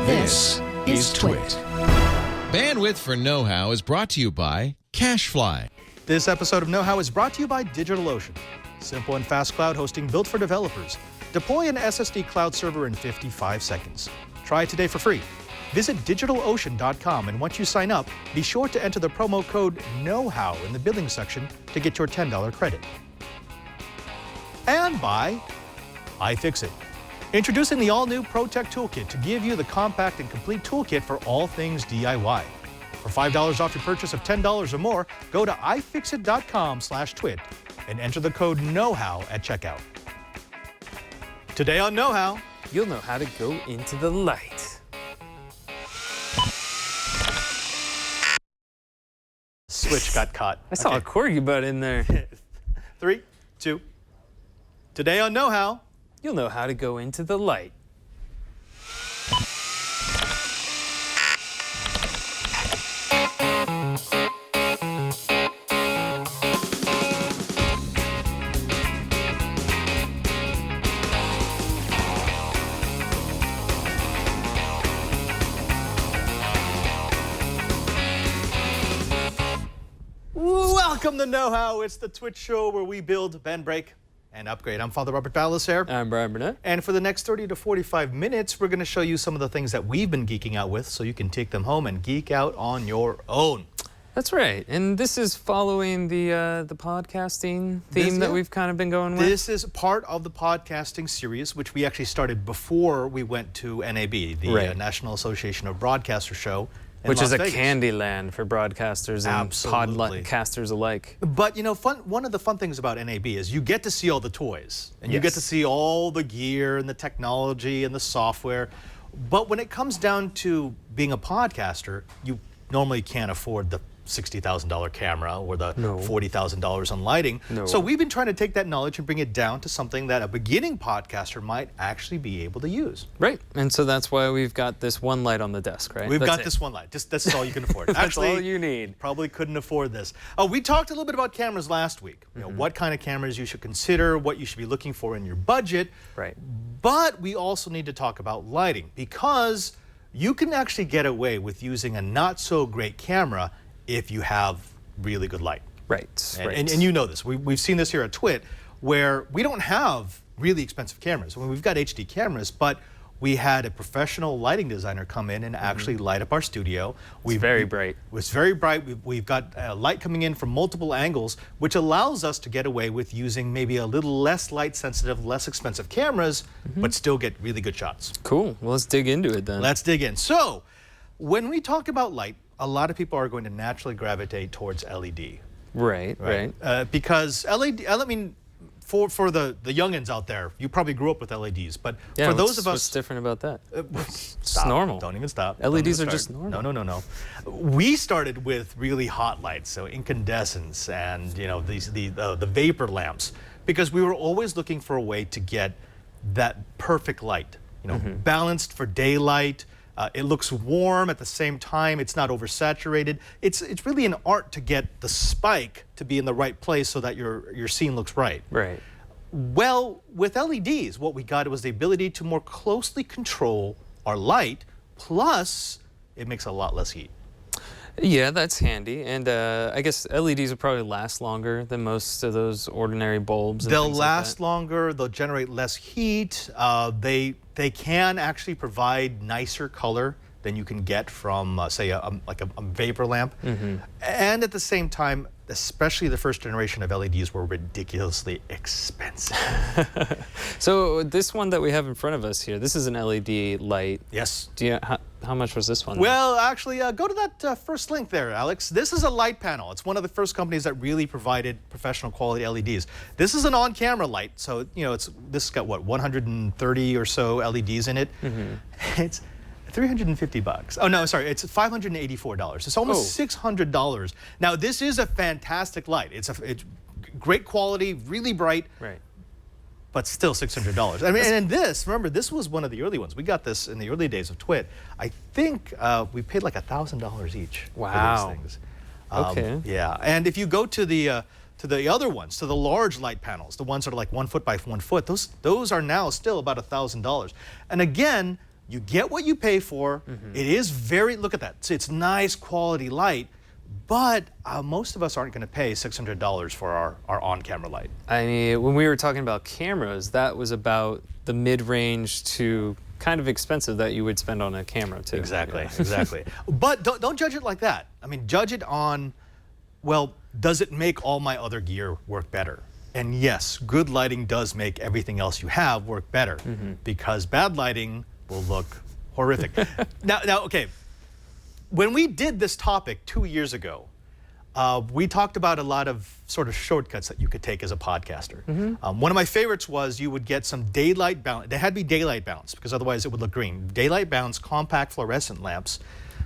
This is Twit. Bandwidth for Know-How is brought to you by CacheFly. This episode of Know-How is brought to you by DigitalOcean. Simple and fast cloud hosting built for developers. Deploy an SSD cloud server in 55 seconds. Try it today for free. Visit DigitalOcean.com, and once you sign up, be sure to enter the promo code KNOWHOW in the billing section to get your $10 credit. And by iFixit. Introducing the all-new ProTech Toolkit to give you the compact and complete toolkit for all things DIY. For $5 off your purchase of $10 or more, go to ifixit.com/twit and enter the code KNOWHOW at checkout. Today on Know-How, you'll know how to go into the light. Switch got caught. I saw a corgi butt in there. 3, 2. Today on Know-How, you'll know how to go into the light. Welcome to Know-How. It's the Twitch show where we build, bend, break, and upgrade. I'm Father Robert Ballecer. I'm Bryan Burnett. And for the next 30 to 45 minutes, we're going to show you some of the things that we've been geeking out with so you can take them home and geek out on your own. That's right. And this is following the podcasting theme that we've kind of been going with. This is part of the podcasting series, which we actually started before we went to NAB, the National Association of Broadcasters show. Which is a Vegas. candy land for broadcasters and podcasters alike. But, you know, one of the fun things about NAB is you get to see all the toys. And you get to see all the gear and the technology and the software. But when it comes down to being a podcaster, you normally can't afford the $60,000 camera or the $40,000 on lighting. So we've been trying to take that knowledge and bring it down to something that a beginning podcaster might actually be able to use. Right, and so that's why we've got this one light on the desk, right? We've got this one light. This is all you can afford. That's actually, all you need. Probably couldn't afford this. We talked a little bit about cameras last week. You know, what kind of cameras you should consider, what you should be looking for in your budget. Right. But we also need to talk about lighting, because you can actually get away with using a not so great camera if you have really good light. Right. And you know this. We've seen this here at Twit, where we don't have really expensive cameras. I mean, we've got HD cameras, but we had a professional lighting designer come in and actually light up our studio. It's very bright. It was very bright. We've got light coming in from multiple angles, which allows us to get away with using maybe a little less light sensitive, less expensive cameras, but still get really good shots. Cool. Well, let's dig into it then. Let's dig in. So, when we talk about light, a lot of people are going to naturally gravitate towards LED. Right. Because LED, I mean, for the youngins out there, you probably grew up with LEDs, but yeah, for those of us... What's different about that? Stop. Normal. Don't even stop. LEDs are just normal. No. We started with really hot lights, so incandescents and, you know, the vapor lamps, because we were always looking for a way to get that perfect light, you know, balanced for daylight. It looks warm at the same time. It's not oversaturated. It's really an art to get the spike to be in the right place so that your scene looks right. Right. Well, with LEDs, what we got was the ability to more closely control our light, plus it makes a lot less heat. Yeah, that's handy. And I guess LEDs will probably last longer than most of those ordinary bulbs. They'll last longer. They'll generate less heat. They can actually provide nicer color than you can get from, say, a vapor lamp. And at the same time, especially the first generation of LEDs were ridiculously expensive. So this one that we have in front of us here, this is an LED light. Yes. How much was this one? Well, actually, go to that first link there, Alex. This is a light panel. It's one of the first companies that really provided professional quality LEDs. This is an on-camera light, so you know this has got what, 130 or so LEDs in it. It's $350. Oh no, sorry, it's $584. It's almost $600. Now this is a fantastic light. It's great quality, really bright. Right. But still $600. I mean, and this, remember, this was one of the early ones. We got this in the early days of Twit. I think we paid like $1,000 each for these things. Okay. Yeah, and if you go to the other ones, to the large light panels, the ones that are like 1 foot by 1 foot, those are now still about $1,000. And again, You get what you pay for. It is very, look at that. It's nice quality light, but most of us aren't going to pay $600 for our on-camera light. I mean, when we were talking about cameras, that was about the mid-range to kind of expensive that you would spend on a camera too. Exactly, Yeah. exactly. But don't judge it like that. I mean, judge it on, well, does it make all my other gear work better? And yes, good lighting does make everything else you have work better, because bad lighting will look horrific. now, okay, when we did this topic 2 years ago, we talked about a lot of sort of shortcuts that you could take as a podcaster. One of my favorites was you would get some daylight balance. They had to be daylight balanced because otherwise it would look green. Daylight balanced compact fluorescent lamps.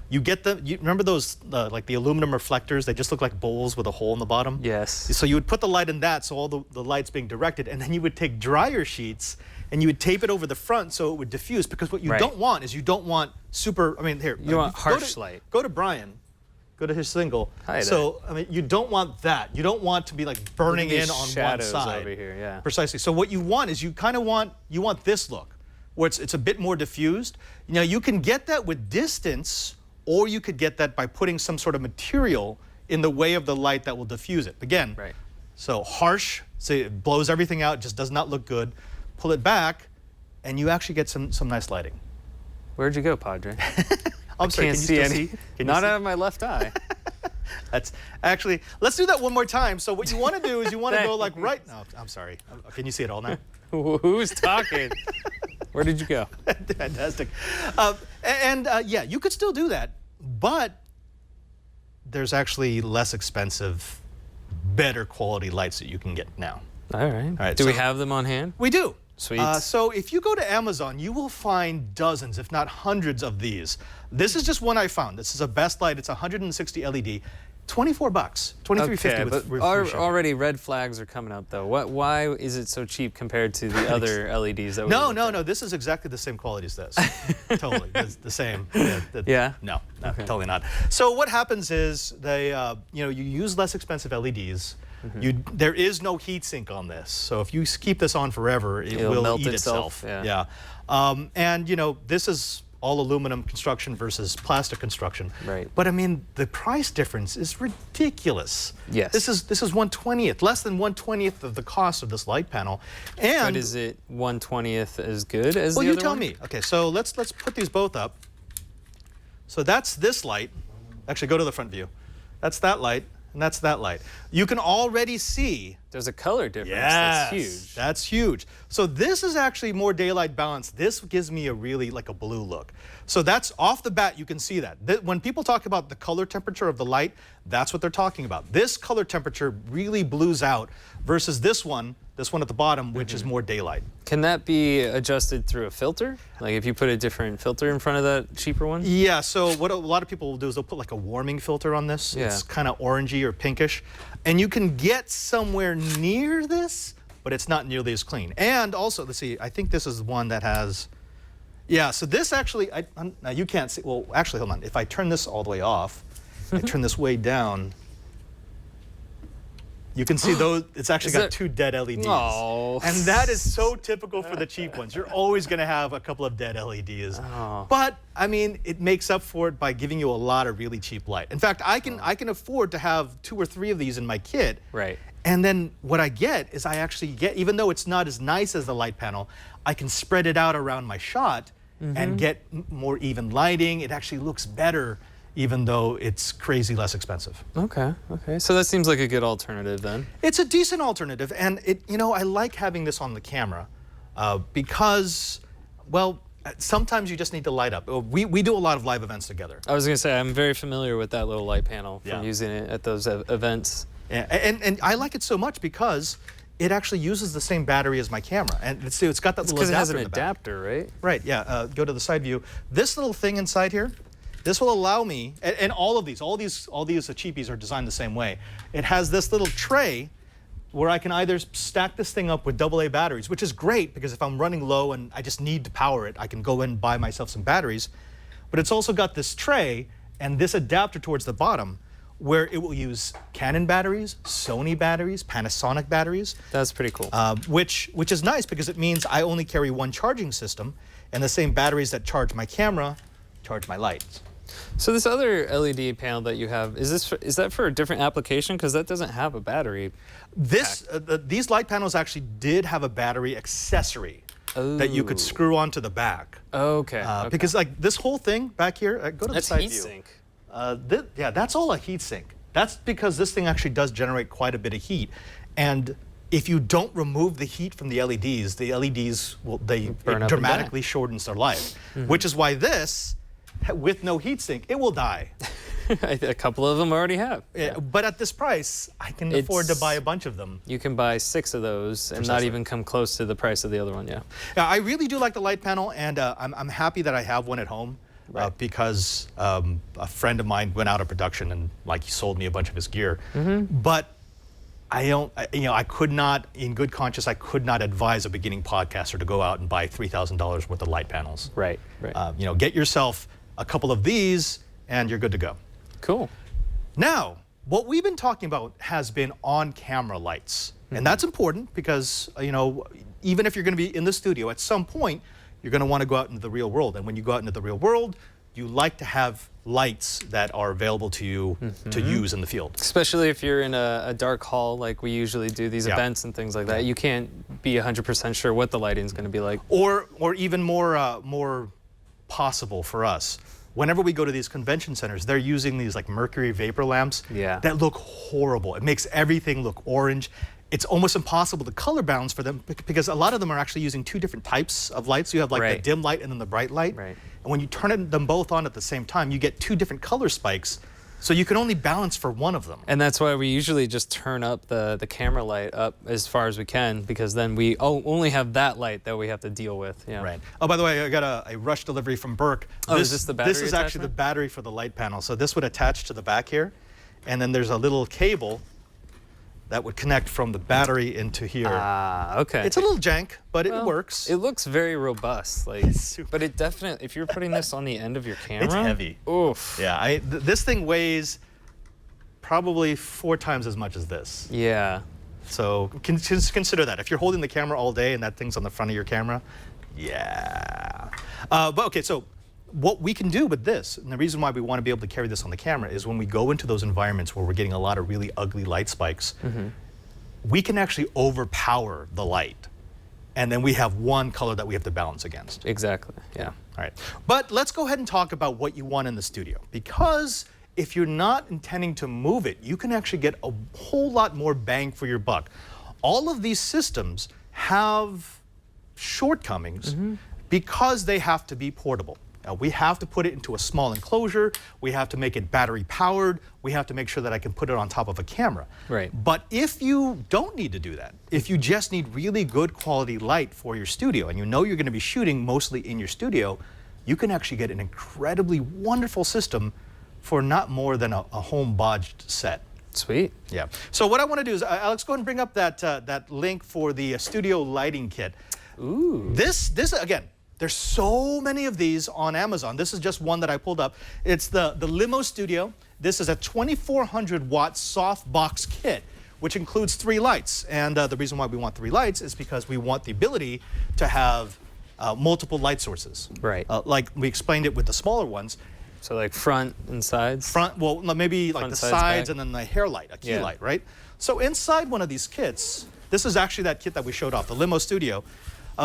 You get you remember those like the aluminum reflectors? They just look like bowls with a hole in the bottom. Yes. So you would put the light in that, so all the light's being directed, and then you would take dryer sheets and you would tape it over the front so it would diffuse. Because what you don't want is you don't want super. I mean, here you want harsh light. Go to Bryan. Go to his single. Hi so I mean, you don't want that. You don't want to be like burning in on one side. Over here, yeah. Precisely. So what you want is you want this look, where it's a bit more diffused. Now you can get that with distance, or you could get that by putting some sort of material in the way of the light that will diffuse it. Again, so harsh, so it blows everything out, just does not look good. Pull it back, and you actually get some nice lighting. Where'd you go, Padre? I'm sorry, can't can you see still any. see? Can you Not see? out of my left eye. That's actually, let's do that one more time. So what you want to do is you want to go like right. No, I'm sorry. Can you see it all now? Who's talking? Where did you go? Fantastic. Yeah, you could still do that, but there's actually less expensive, better quality lights that you can get now. All right. Do we have them on hand? We do. Sweet. So if you go to Amazon, you will find dozens, if not hundreds of these. This is just one I found. This is a Best Light. It's 160 LED. $24, $23.50 with already red flags are coming up though. Why is it so cheap compared to the other LEDs that we No. This is exactly the same quality as this. Totally, it's the same. Yeah. No, totally not. So what happens is they, you use less expensive LEDs. There is no heat sink on this, so if you keep this on forever, it will melt eat itself. Yeah. And this is all aluminum construction versus plastic construction. Right. But I mean, the price difference is ridiculous. Yes. This is 1/20th, less than 1/20th of the cost of this light panel. And but is it 1/20th as good as well, the you other tell one? me. Okay, so let's put these both up. So that's this light. Actually, go to the front view. That's that light, and that's that light. You can already see. There's a color difference. Yes, That's huge. That's huge. So this is actually more daylight balanced. This gives me a really like a blue look. So that's off the bat, you can see that. When people talk about the color temperature of the light, that's what they're talking about. This color temperature really blues out versus this one at the bottom, which is more daylight. Can that be adjusted through a filter? Like if you put a different filter in front of that cheaper one? Yeah, so what a lot of people will do is they'll put like a warming filter on this. Yeah. It's kind of orangey or pinkish. And you can get somewhere near this, but it's not nearly as clean. And also, let's see, I think this is one that has, yeah, so this actually, now you can't see, well, actually, hold on. If I turn this all the way off, I turn this way down, you can see those, it's actually got two dead LEDs. Oh. And that is so typical for the cheap ones. You're always going to have a couple of dead LEDs. Oh. But, I mean, it makes up for it by giving you a lot of really cheap light. In fact, I can afford to have 2 or 3 of these in my kit. Right. And then what I get is I actually get, even though it's not as nice as the light panel, I can spread it out around my shot and get more even lighting. It actually looks better, even though it's crazy less expensive. Okay. So that seems like a good alternative then. It's a decent alternative, and I like having this on the camera because, well, sometimes you just need to light up. We do a lot of live events together. I was going to say, I'm very familiar with that little light panel from using it at those events. Yeah, and I like it so much because it actually uses the same battery as my camera, and it's got that little adapter. Because it has an in the back. adapter, right? Right. Yeah. Go to the side view. This little thing inside here. This will allow me, and all these cheapies are designed the same way. It has this little tray where I can either stack this thing up with AA batteries, which is great because if I'm running low and I just need to power it, I can go in and buy myself some batteries. But it's also got this tray and this adapter towards the bottom where it will use Canon batteries, Sony batteries, Panasonic batteries. That's pretty cool. Which is nice because it means I only carry one charging system. and the same batteries that charge my camera charge my lights. So this other LED panel that you have, is that for a different application? Because that doesn't have a battery. These light panels actually did have a battery accessory that you could screw onto the back. Okay. Because like this whole thing back here, go to the side view. Yeah, that's all a heat sink. That's because this thing actually does generate quite a bit of heat. And if you don't remove the heat from the LEDs it dramatically shortens their life. Which is why this, with no heat sink, it will die. A couple of them already have. Yeah. But at this price, I can afford to buy a bunch of them. You can buy 6 of those and not even come close to the price of the other one, yeah. Yeah, I really do like the light panel, and I'm happy that I have one at home. Because a friend of mine went out of production and he sold me a bunch of his gear. But I could not, in good conscience, I could not advise a beginning podcaster to go out and buy $3,000 worth of light panels. Right. Get yourself a couple of these and you're good to go. Cool. Now, what we've been talking about has been on-camera lights. And that's important because, even if you're going to be in the studio, at some point, you're going to want to go out into the real world. And when you go out into the real world, you like to have lights that are available to you to use in the field. Especially if you're in a dark hall like we usually do these events and things like that. You can't be 100% sure what the lighting is going to be like. Or even more possible for us. Whenever we go to these convention centers, they're using these mercury vapor lamps that look horrible. It makes everything look orange. It's almost impossible to color balance for them because a lot of them are actually using 2 different types of lights. You have the dim light and then the bright light. And when you turn them both on at the same time, you get 2 different color spikes. So you can only balance for one of them. And that's why we usually just turn up the camera light up as far as we can, because then we only have that light that we have to deal with. Right. Oh, by the way, I got a rush delivery from Burke. Is this the battery This is actually the battery for the light panel. So this would attach to the back here. And then there's a little cable that would connect from the battery into here. Okay. It's a little jank, but it works. It looks very robust. But it definitely, if you're putting this on the end of your camera. It's heavy. Oof. Yeah, this thing weighs probably 4 times as much as this. Yeah. So consider that. If you're holding the camera all day and that thing's on the front of your camera, but okay, so what we can do with this, and the reason why we want to be able to carry this on the camera, is when we go into those environments where we're getting a lot of really ugly light spikes, we can actually overpower the light. And then we have one color that we have to balance against. Exactly, yeah. All right. But let's go ahead and talk about what you want in the studio. Because if you're not intending to move it, you can actually get a whole lot more bang for your buck. All of these systems have shortcomings because they have to be portable. We have to put it into a small enclosure. We have to make it battery powered. We have to make sure that I can put it on top of a camera. But if you don't need to do that, if you just need really good quality light for your studio and you know you're going to be shooting mostly in your studio, you can actually get an incredibly wonderful system for not more than a home bodged set. Sweet. Yeah. So what I want to do is, Alex, go ahead and bring up that link for the studio lighting kit. Ooh. This again, there's so many of these on Amazon. This is just one that I pulled up. It's the Limo Studio. This is a 2,400 watt soft box kit, which includes 3 lights. And the reason why we want 3 lights is because we want the ability to have multiple light sources. Like we explained it with the smaller ones. So like front and sides? Front, well, maybe like the sides and then the hair light, a key light, right? So inside one of these kits, this is actually that kit that we showed off, the Limo Studio.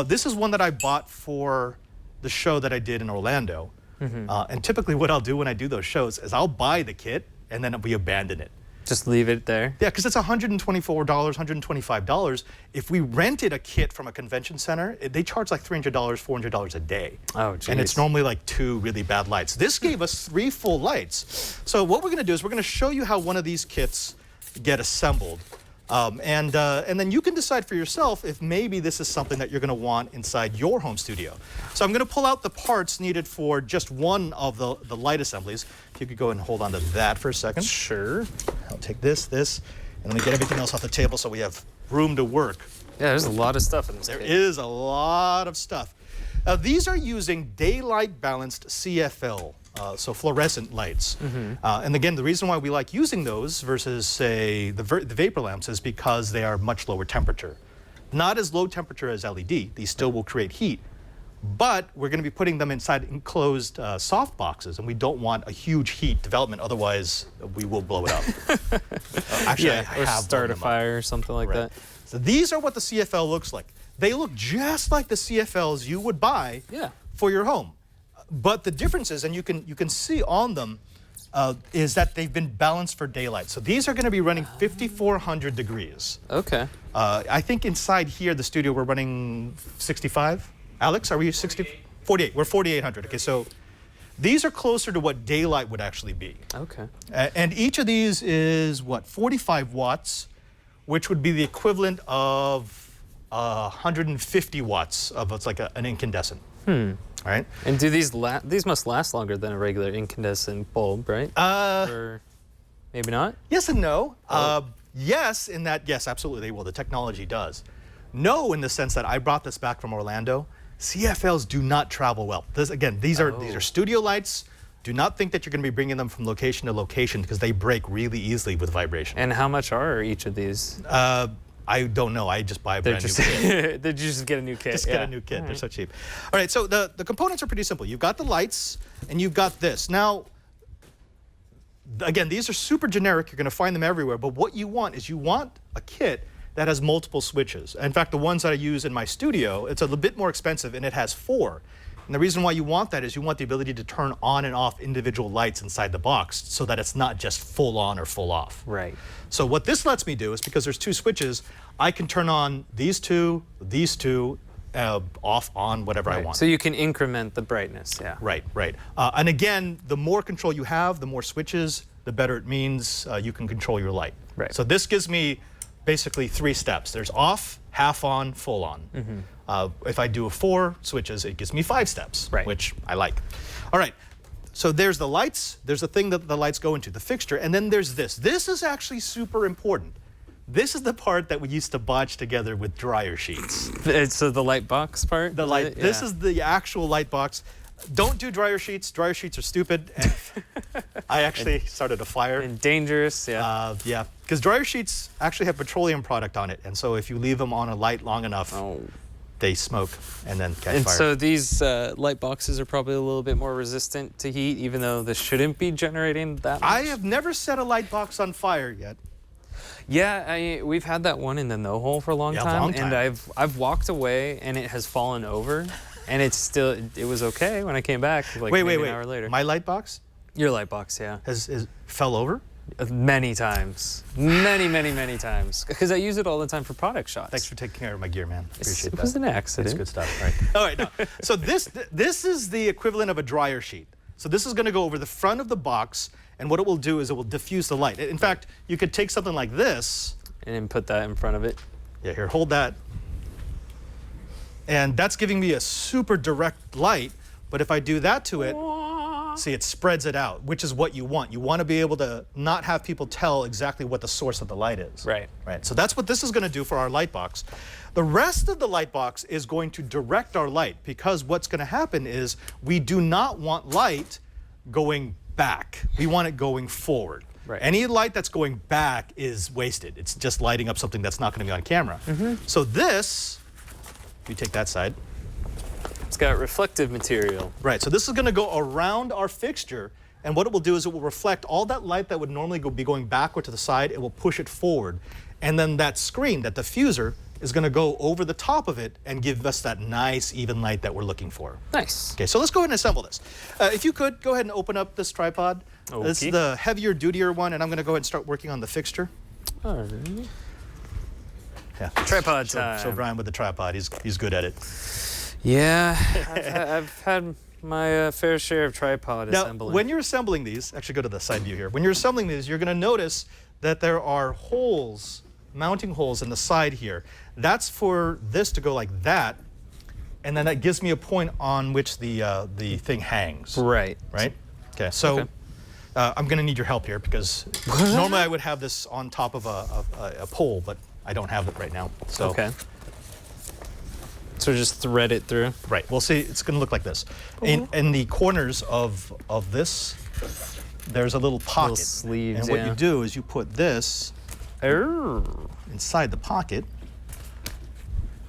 This is one that I bought for the show that I did in Orlando. And typically what I'll do when I do those shows is I'll buy the kit and then we abandon it. Just leave it there? Yeah, because it's $124, $125. If we rented a kit from a convention center, they charge like $300, $400 a day. Oh, geez. And it's normally like 2 really bad lights. This gave us 3 full lights. So what we're going to do is we're going to show you how one of these kits get assembled. And then you can decide for yourself if maybe this is something that you're going to want inside your home studio. So I'm going to pull out the parts needed for just one of the light assemblies. If you could go and hold on to that for a second. Sure. I'll take this, and let me get everything else off the table so we have room to work. Yeah, there's a lot of stuff in this kit. There is a lot of stuff. These are using daylight balanced CFL. So fluorescent lights. And again, the reason why we like using those versus, say, the vapor lamps is because they are much lower temperature. Not as low temperature as LED. These still will create heat, But we're going to be putting them inside enclosed soft boxes, and we don't want a huge heat development. Otherwise, we will blow it up. Actually, Yeah, I or have start blown a them up. fire or something like that. So these are what the CFL looks like. They look just like the CFLs you would buy Yeah. for your home. But the difference is, and you can see on them, is that they've been balanced for daylight. So these are going to be running 5,400 degrees. Okay. I think inside here, the studio, we're running 65. Alex, are we 60? 48. We're 4,800. Okay, so these are closer to what daylight would actually be. Okay. And each of these is what, 45 watts, which would be the equivalent of 150 watts of what's like an incandescent. Right? And do these these must last longer than a regular incandescent bulb, right? Or maybe not? Yes and no. Yes, in that, yes, absolutely they will. The technology does. No, in the sense that I brought this back from Orlando. CFLs do not travel well. These are studio lights. Do not think that you're going to be bringing them from location to location because they break really easily with vibration. And how much are each of these? I don't know. I just buy a brand new kit. Did you just get a new kit? Just get a new kit. They're so cheap. All right, so the components are pretty simple. You've got the lights, and you've got this. Now, again, these are super generic. You're going to find them everywhere. But what you want is you want a kit that has multiple switches. In fact, the ones that I use in my studio, it's a little bit more expensive, and it has 4. And the reason why you want that is you want the ability to turn on and off individual lights inside the box so that it's not just full on or full off. Right. So what this lets me do is, because there's 2 switches, I can turn on these two, off, on, whatever I want. So you can increment the brightness, yeah. Right, right. And again, the more control you have, the more switches, the better it means you can control your light. Right. So this gives me basically 3 steps. There's off, half on, full on. If I do 4 switches, it gives me 5 steps, Right. which I like. All right. So there's the lights, there's the thing that the lights go into, the fixture, and then there's this. This is actually super important. This is the part that we used to botch together with dryer sheets. So the light box part? The light. Yeah. This is the actual light box. Don't do dryer sheets. Dryer sheets are stupid. And I actually started a fire. And dangerous, yeah. Yeah, because dryer sheets actually have petroleum product on it, and so if you leave them on a light long enough, they smoke and then catch And fire. so these light boxes are probably a little bit more resistant to heat, even though this shouldn't be generating that much. I have never set a light box on fire yet. Yeah, we've had that one in the no hole for a long time, and I've walked away and it has fallen over, and it was okay when I came back like maybe an hour later. My light box Your light box, yeah. has fell over? Many times, many times, because I use it all the time for product shots. Thanks for taking care of my gear, man. Appreciate that. It was an accident. That's good stuff. Right. All right. Now, so this is the equivalent of a dryer sheet. So this is going to go over the front of the box, and what it will do is it will diffuse the light. In fact, you could take something like this. And then put that in front of it. Yeah, here, hold that. And that's giving me a super direct light, but if I do that to it, see, it spreads it out, which is what you want. You want to be able to not have people tell exactly what the source of the light is. Right. Right. So that's what this is going to do for our light box. The rest of the light box is going to direct our light, because what's going to happen is we do not want light going back. We want it going forward. Right. Any light that's going back is wasted. It's just lighting up something that's not going to be on camera. So this, if you take that side. It's got reflective material. Right, so this is going to go around our fixture, and what it will do is it will reflect all that light that would normally be going backward to the side. It will push it forward, and then that screen, that diffuser, is going to go over the top of it and give us that nice, even light that we're looking for. Nice. Okay, so let's go ahead and assemble this. If you could, go ahead and open up this tripod. Okay. This is the heavier, dutier one, and I'm going to go ahead and start working on the fixture. All right. Yeah. Tripod time. Show Bryan with the tripod. He's good at it. Yeah, I've had my fair share of tripod assembling. Now, when you're assembling these, actually go to the side view here. When you're assembling these, you're going to notice that there are holes, mounting holes in the side here. That's for this to go like that, and then that gives me a point on which the thing hangs. Right. Right? Okay, so I'm going to need your help here, because normally I would have this on top of a pole, but I don't have it right now. So. Okay. So just thread it through. Right. Well, see, it's going to look like this. In the corners of this, there's a little pocket. Little sleeves, and what you do is you put this inside the pocket.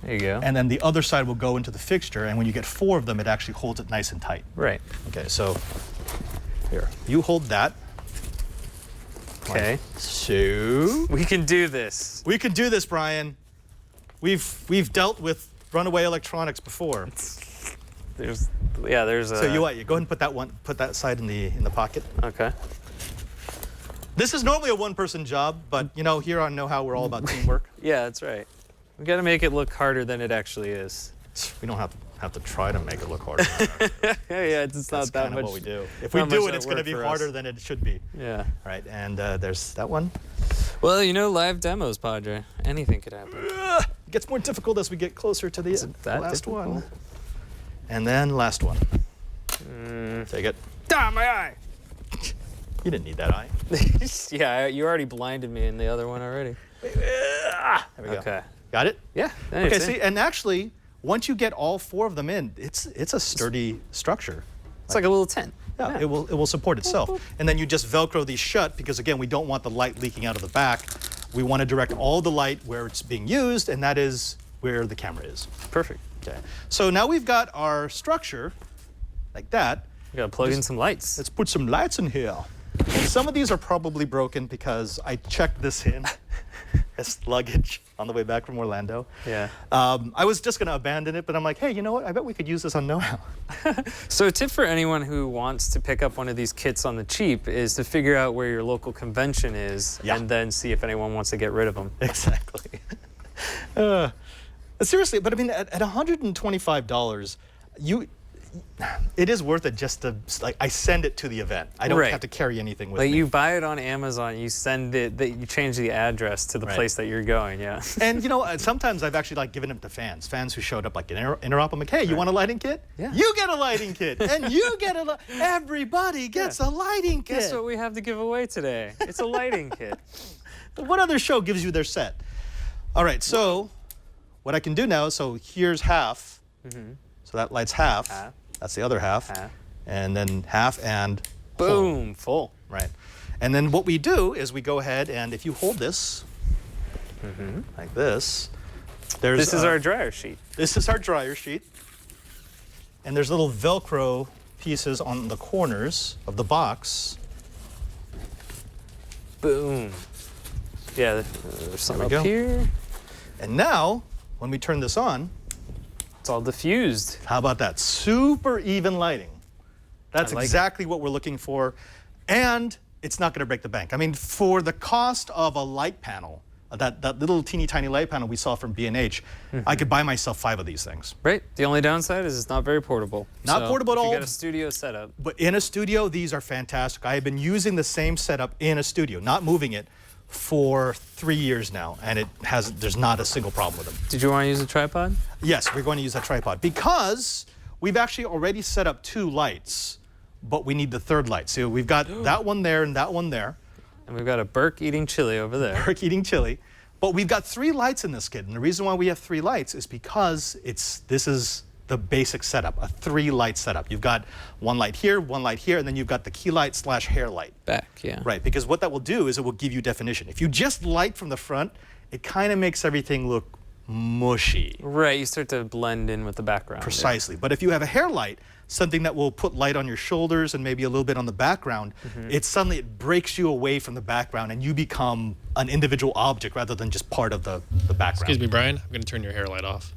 There you go. And then the other side will go into the fixture, and when you get 4 of them, it actually holds it nice and tight. Right. Okay, so here, you hold that. Okay. So we can do this. We can do this, Brian. We've dealt with runaway electronics before. There's a. So you what? You go ahead and put that side in the pocket. Okay. This is normally a one-person job, but you know, here on Know How, we're all about teamwork. Yeah, that's right. We got to make it look harder than it actually is. We don't have to try to make it look harder. Yeah, it's That's not that kind of much. what we do. If we do it, it's going to be harder than it should be. Yeah. All right, and there's that one. Well, you know, live demos, Padre. Anything could happen. It gets more difficult as we get closer to the last difficult? one. And then last one. Take it. Ah, my eye! You didn't need that eye. Yeah, you already blinded me in the other one already. There we go. Okay. Got it? Yeah. Okay, see, and actually, once you get all 4 of them in, it's a sturdy structure. It's like a little tent. Yeah, it will support itself. And then you just Velcro these shut because, again, we don't want the light leaking out of the back. We want to direct all the light where it's being used, and that is where the camera is. Perfect. Okay. So now we've got our structure like that. We got to plug in some lights. Let's put some lights in here. And some of these are probably broken because I checked this in as luggage on the way back from Orlando. Yeah. I was just going to abandon it, but I'm like, hey, you know what? I bet we could use this on Know How. So a tip for anyone who wants to pick up one of these kits on the cheap is to figure out where your local convention is and then see if anyone wants to get rid of them. Exactly. Seriously, but I mean, at $125, it is worth it just to, like, I send it to the event. I don't have to carry anything with me. You buy it on Amazon, you send it, you change the address to the place that you're going, yeah. And you know, sometimes I've actually given them to fans who showed up in Interop. I'm like, hey, you want a lighting kit? Yeah. You get a lighting kit, and you get everybody gets a lighting kit. Guess what we have to give away today? It's a lighting kit. What other show gives you their set? All right, so what I can do now, so here's half. So that light's half. That's the other half. And then half and boom, full. Right. And then what we do is we go ahead and if you hold this like this, this is our dryer sheet. This is our dryer sheet. And there's little Velcro pieces on the corners of the box. Boom. Yeah, there's some up here. And now, when we turn this on, it's all diffused. How about that? Super even lighting. That's exactly what we're looking for. And it's not going to break the bank. I mean, for the cost of a light panel, that little teeny tiny light panel we saw from B&H, I could buy myself 5 of these things. Right. The only downside is it's not very portable. Not portable at all. You got a studio setup. But in a studio, these are fantastic. I have been using the same setup in a studio, not moving it, for 3 years now, and there's not a single problem with them. Did you want to use a tripod? Yes, we're going to use a tripod because we've actually already set up 2 lights, but we need the 3rd light. So we've got that one there and that one there. And we've got a Burke eating chili over there. Burke eating chili. But we've got 3 lights in this kit, and the reason why we have 3 lights is because this is the basic setup, a 3-light setup. You've got 1 light here, 1 light here, and then you've got the key light / hair light. Back, yeah. Right, because what that will do is it will give you definition. If you just light from the front, it kind of makes everything look mushy. Right, you start to blend in with the background. Precisely. But if you have a hair light, something that will put light on your shoulders and maybe a little bit on the background, it breaks you away from the background and you become an individual object rather than just part of the background. Excuse me, Brian, I'm going to turn your hair light off.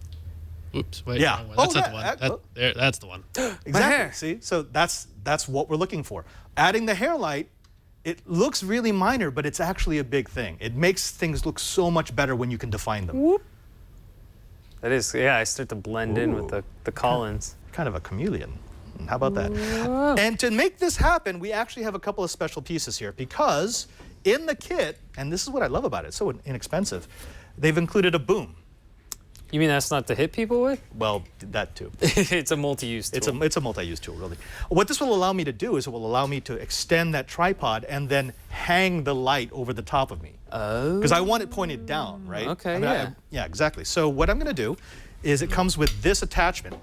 Oops, wait. Yeah. That's not the one. That's the one. Exactly. See, so that's what we're looking for. Adding the hair light, it looks really minor, but it's actually a big thing. It makes things look so much better when you can define them. Whoop. That is, yeah, I start to blend in with the Collins. Kind of a chameleon. How about that? And to make this happen, we actually have a couple of special pieces here because in the kit, and this is what I love about it, it's so inexpensive, they've included a boom. You mean that's not to hit people with? Well, that too. It's a multi-use tool. It's a multi-use tool, really. What this will allow me to do is it will allow me to extend that tripod and then hang the light over the top of me. Oh. Because I want it pointed down, right? Okay, yeah, exactly. So what I'm going to do is it comes with this attachment.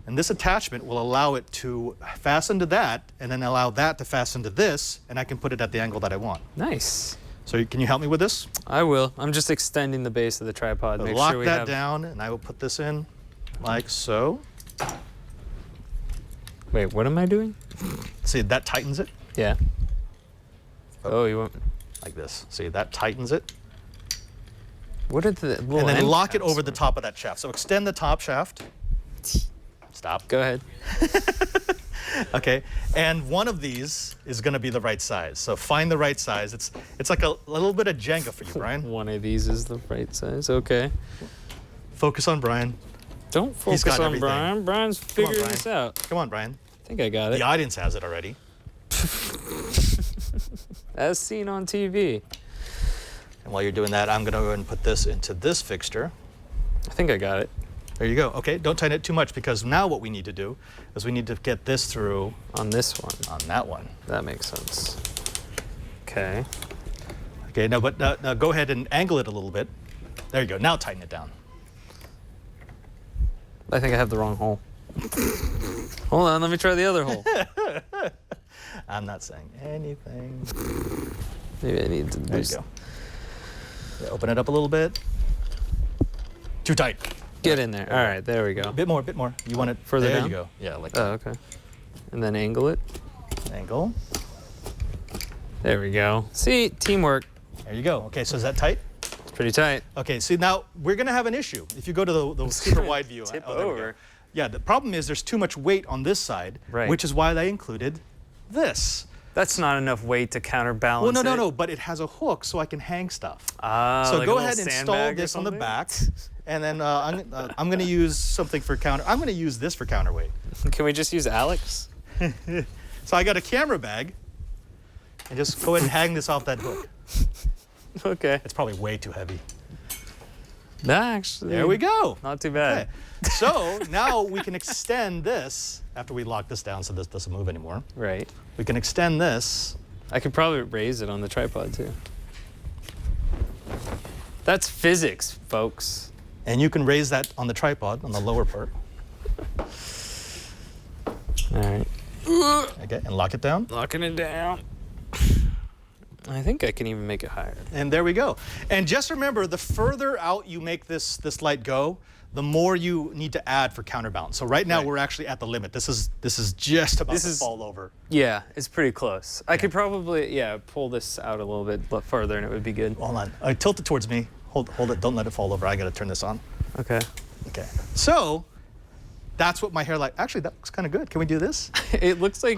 And this attachment will allow it to fasten to that and then allow that to fasten to this, and I can put it at the angle that I want. Nice. So can you help me with this? I will. I'm just extending the base of the tripod. Make Lock sure we that have... down, and I will put this in like so. Wait, what am I doing? See, that tightens it. Yeah. Oh, you want... Like this. See, that tightens it. What are the little And then end lock it caps over the top of that shaft. So extend the top shaft. Stop. Go ahead. Okay, and one of these is going to be the right size. So find the right size. It's like a little bit of Jenga for you, Brian. One of these is the right size. Okay. Focus on Brian. Don't focus on everything. Brian. Brian's figuring Brian. this out. Come on, Brian. I think I got it. The audience has it already. As seen on TV. And while you're doing that, I'm going to go ahead and put this into this fixture. I think I got it. There you go. Okay, don't tighten it too much because now what we need to do is we need to get this through On this one. on that one. That makes sense. Okay. Okay, now go ahead and angle it a little bit. There you go. Now tighten it down. I think I have the wrong hole. Hold on, let me try the other hole. I'm not saying anything. Maybe I need to There you boost. go. Yeah, open it up a little bit. Too tight. Get in there. All right, there we go. A bit more, a bit more. You want it Further there down? you go. Yeah, like Oh, okay. And then angle it. that. Angle. There we go. See, teamwork. There you go. Okay, so is that tight? It's pretty tight. Okay, see now we're gonna have an issue. If you go to the super wide view. Tip there we go. over. Yeah, the problem is there's too much weight on this side, Right. which is why they included this. That's not enough weight to counterbalance Well, it. no, but it has a hook so I can hang stuff. Ah, So like go a ahead little and install sandbag or this on the something? back, and then I'm going to use something for counter. I'm going to use this for counterweight. Can we just use Alex? So I got a camera bag, and just go ahead and hang this off that hook. Okay. It's probably way too heavy. Actually. There we go. Not too bad. Okay. So now we can extend this after we lock this down so this doesn't move anymore. Right. We can extend this. I could probably raise it on the tripod too. That's physics, folks. And you can raise that on the tripod, on the lower part. All right. Okay, and lock it down. Locking it down. I think I can even make it higher. And there we go. And just remember, the further out you make this light go, the more you need to add for counterbalance. So right now we're actually at the limit. This is just about to fall over. Yeah, it's pretty close. I could probably, pull this out a little bit further and it would be good. Hold on. Tilt it towards me. Hold it. Don't let it fall over. I got to turn this on. Okay. Okay. So that's what my hair light. Actually, that looks kind of good. Can we do this? It looks like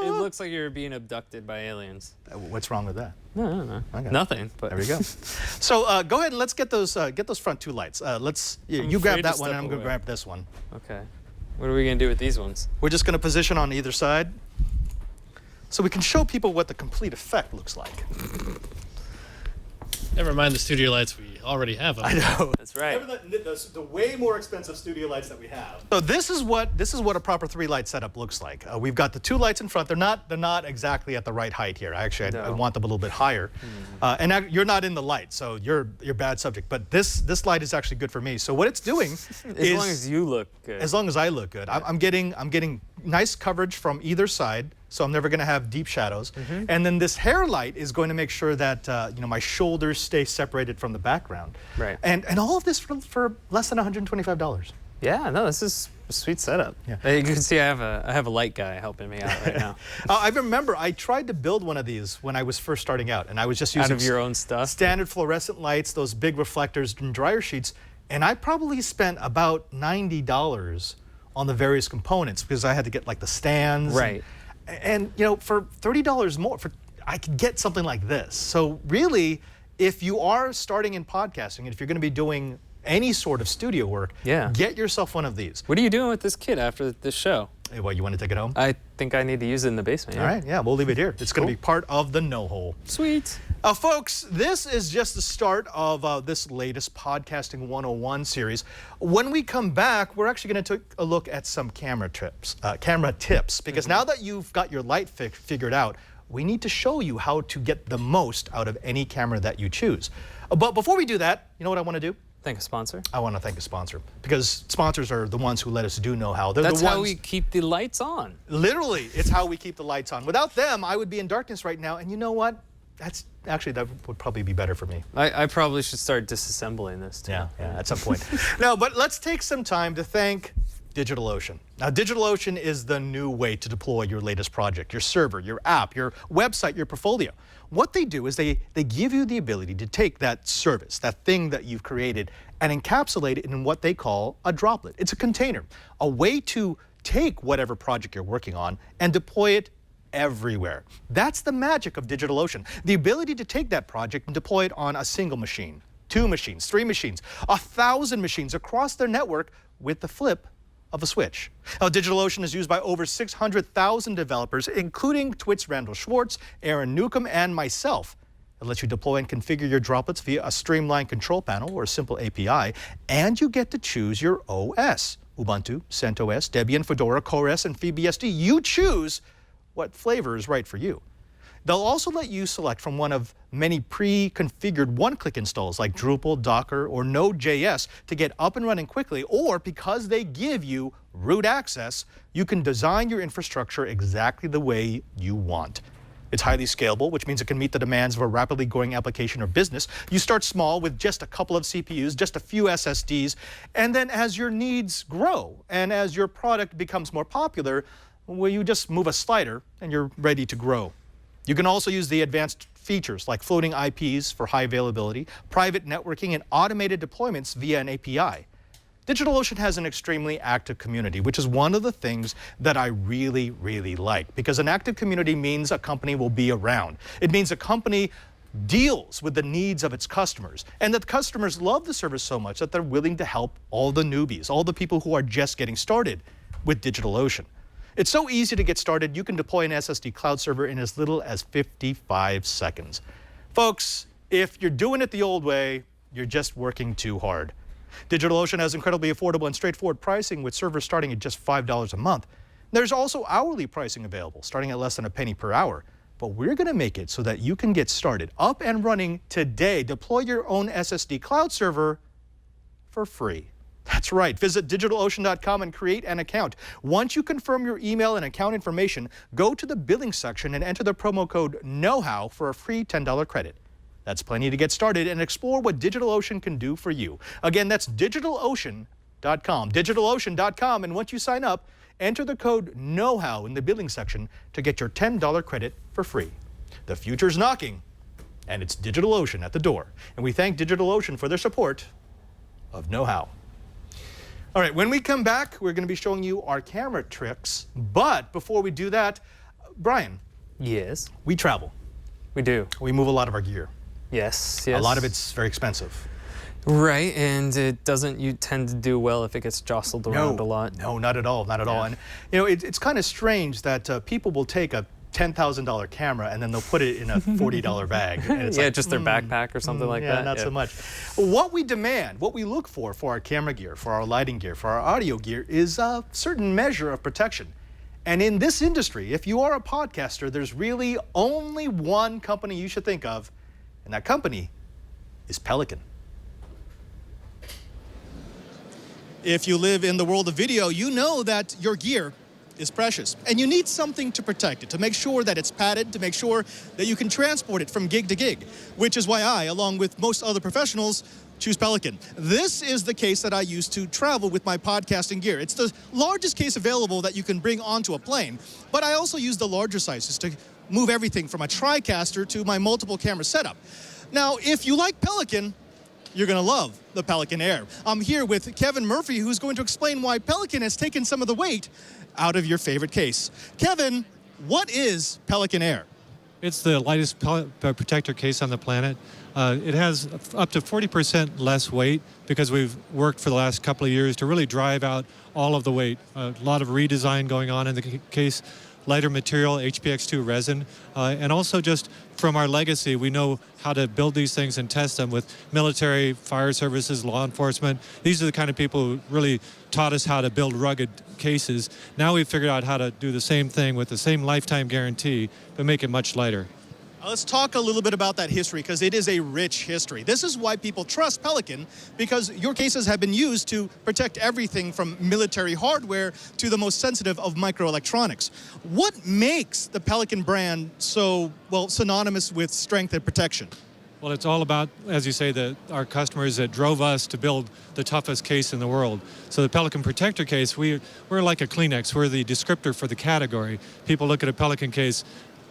it looks like you're being abducted by aliens. What's wrong with that? No. Okay. Nothing. But There we go. So go ahead and let's get those front two lights. You grab afraid that to one, and I'm step going to away. grab this one. Okay. What are we gonna do with these ones? We're just going to position on either side, so we can show people what the complete effect looks like. Never mind the studio lights, we already have them. I know. That's right. The way more expensive studio lights that we have. So this is what a proper 3-light setup looks like. We've got the 2 lights in front. They're not exactly at the right height here. I want them a little bit higher. You're not in the light, so you're bad subject. But this light is actually good for me. So what it's doing As is long as you look good. as long as I look good, I'm getting nice coverage from either side. So I'm never going to have deep shadows. And then this hair light is going to make sure that my shoulders stay separated from the background. Right. And all of this for less than $125. Yeah, no, this is a sweet setup. Yeah. You can see I have a light guy helping me out right now. I remember I tried to build one of these when I was first starting out, and I was just using Out of your own stuff? standard fluorescent lights, those big reflectors and dryer sheets, and I probably spent about $90 on the various components because I had to get like the stands. Right. And for $30 more, I could get something like this. So really, if you are starting in podcasting, and if you're going to be doing any sort of studio work, get yourself one of these. What are you doing with this kit after this show? Hey, what, you want to take it home? I think I need to use it in the basement. All right, yeah, we'll leave it here. It's going to be part of the No Hole. Sweet. Folks, this is just the start of this latest Podcasting 101 series. When we come back, we're actually going to take a look at some camera tips, because now that you've got your light figured out, we need to show you how to get the most out of any camera that you choose. But before we do that, you know what I want to do? Thank a sponsor. I want to thank a sponsor, because sponsors are the ones who let us do know how. They're That's the ones, how we keep the lights on. literally, it's how we keep the lights on. Without them, I would be in darkness right now, and you know what? that would probably be better for me. I probably should start disassembling this too. Yeah, at some point. No, but let's take some time to thank DigitalOcean. Now, DigitalOcean is the new way to deploy your latest project, your server, your app, your website, your portfolio. What they do is they give you the ability to take that service, that thing that you've created, and encapsulate it in what they call a droplet. It's a container, a way to take whatever project you're working on and deploy it everywhere. That's the magic of DigitalOcean. The ability to take that project and deploy it on a single machine, 2 machines, 3 machines, 1,000 machines across their network with the flip of a switch. Now, DigitalOcean is used by over 600,000 developers, including Twit's Randall Schwartz, Aaron Newcomb, and myself. It lets you deploy and configure your droplets via a streamlined control panel or a simple API, and you get to choose your OS. Ubuntu, CentOS, Debian, Fedora, CoreOS, and FreeBSD. You choose what flavor is right for you. They'll also let you select from one of many pre-configured one-click installs like Drupal, Docker, or Node.js to get up and running quickly, or because they give you root access, you can design your infrastructure exactly the way you want. It's highly scalable, which means it can meet the demands of a rapidly growing application or business. You start small with just a couple of CPUs, just a few SSDs, and then as your needs grow and as your product becomes more popular, well, you just move a slider and you're ready to grow. You can also use the advanced features like floating IPs for high availability, private networking, and automated deployments via an API. DigitalOcean has an extremely active community, which is one of the things that I really, really like, because an active community means a company will be around. It means a company deals with the needs of its customers, and that the customers love the service so much that they're willing to help all the newbies, all the people who are just getting started with DigitalOcean. It's so easy to get started, you can deploy an SSD cloud server in as little as 55 seconds. Folks, if you're doing it the old way, you're just working too hard. DigitalOcean has incredibly affordable and straightforward pricing with servers starting at just $5 a month. There's also hourly pricing available, starting at less than a penny per hour. But we're going to make it so that you can get started up and running today. Deploy your own SSD cloud server for free. That's right. Visit DigitalOcean.com and create an account. Once you confirm your email and account information, go to the billing section and enter the promo code KNOWHOW for a free $10 credit. That's plenty to get started and explore what DigitalOcean can do for you. Again, that's DigitalOcean.com. DigitalOcean.com, and once you sign up, enter the code KNOWHOW in the billing section to get your $10 credit for free. The future's knocking, and it's DigitalOcean at the door. And we thank DigitalOcean for their support of Know-How. All right, when we come back, we're going to be showing you our camera tricks. But before we do that, Bryan. Yes? We travel. We do. We move a lot of our gear. Yes. A lot of it's very expensive. Right, and it doesn't tend to do well if it gets jostled around a lot. No, not at all, not at all. And you know, it's kind of strange that people will take a $10,000 camera and then they'll put it in a $40 bag. And it's just their backpack or something like that. Not so much. What we demand, what we look for our camera gear, for our lighting gear, for our audio gear is a certain measure of protection. And in this industry, if you are a podcaster, there's really only one company you should think of, and that company is Pelican. If you live in the world of video, you know that your gear is precious, and you need something to protect it, to make sure that it's padded, to make sure that you can transport it from gig to gig, which is why I, along with most other professionals, choose Pelican. This is the case that I use to travel with my podcasting gear. It's the largest case available that you can bring onto a plane, but I also use the larger sizes to move everything from a TriCaster to my multiple camera setup. Now, if you like Pelican, you're going to love the Pelican Air. I'm here with Kevin Murphy, who's going to explain why Pelican has taken some of the weight out of your favorite case. Kevin, what is Pelican Air? It's the lightest protector case on the planet. It has up to 40% less weight because we've worked for the last couple of years to really drive out all of the weight. A lot of redesign going on in the case, lighter material, HPX2 resin, and also just from our legacy, we know how to build these things and test them with military, fire services, law enforcement. These are the kind of people who really taught us how to build rugged cases. Now we've figured out how to do the same thing with the same lifetime guarantee, but make it much lighter. Let's talk a little bit about that history, because it is a rich history. This is why people trust Pelican, because your cases have been used to protect everything from military hardware to the most sensitive of microelectronics. What makes the Pelican brand so, well, synonymous with strength and protection? Well, it's all about, as you say, our customers that drove us to build the toughest case in the world. So the Pelican Protector case, we're like a Kleenex. We're the descriptor for the category. People look at a Pelican case,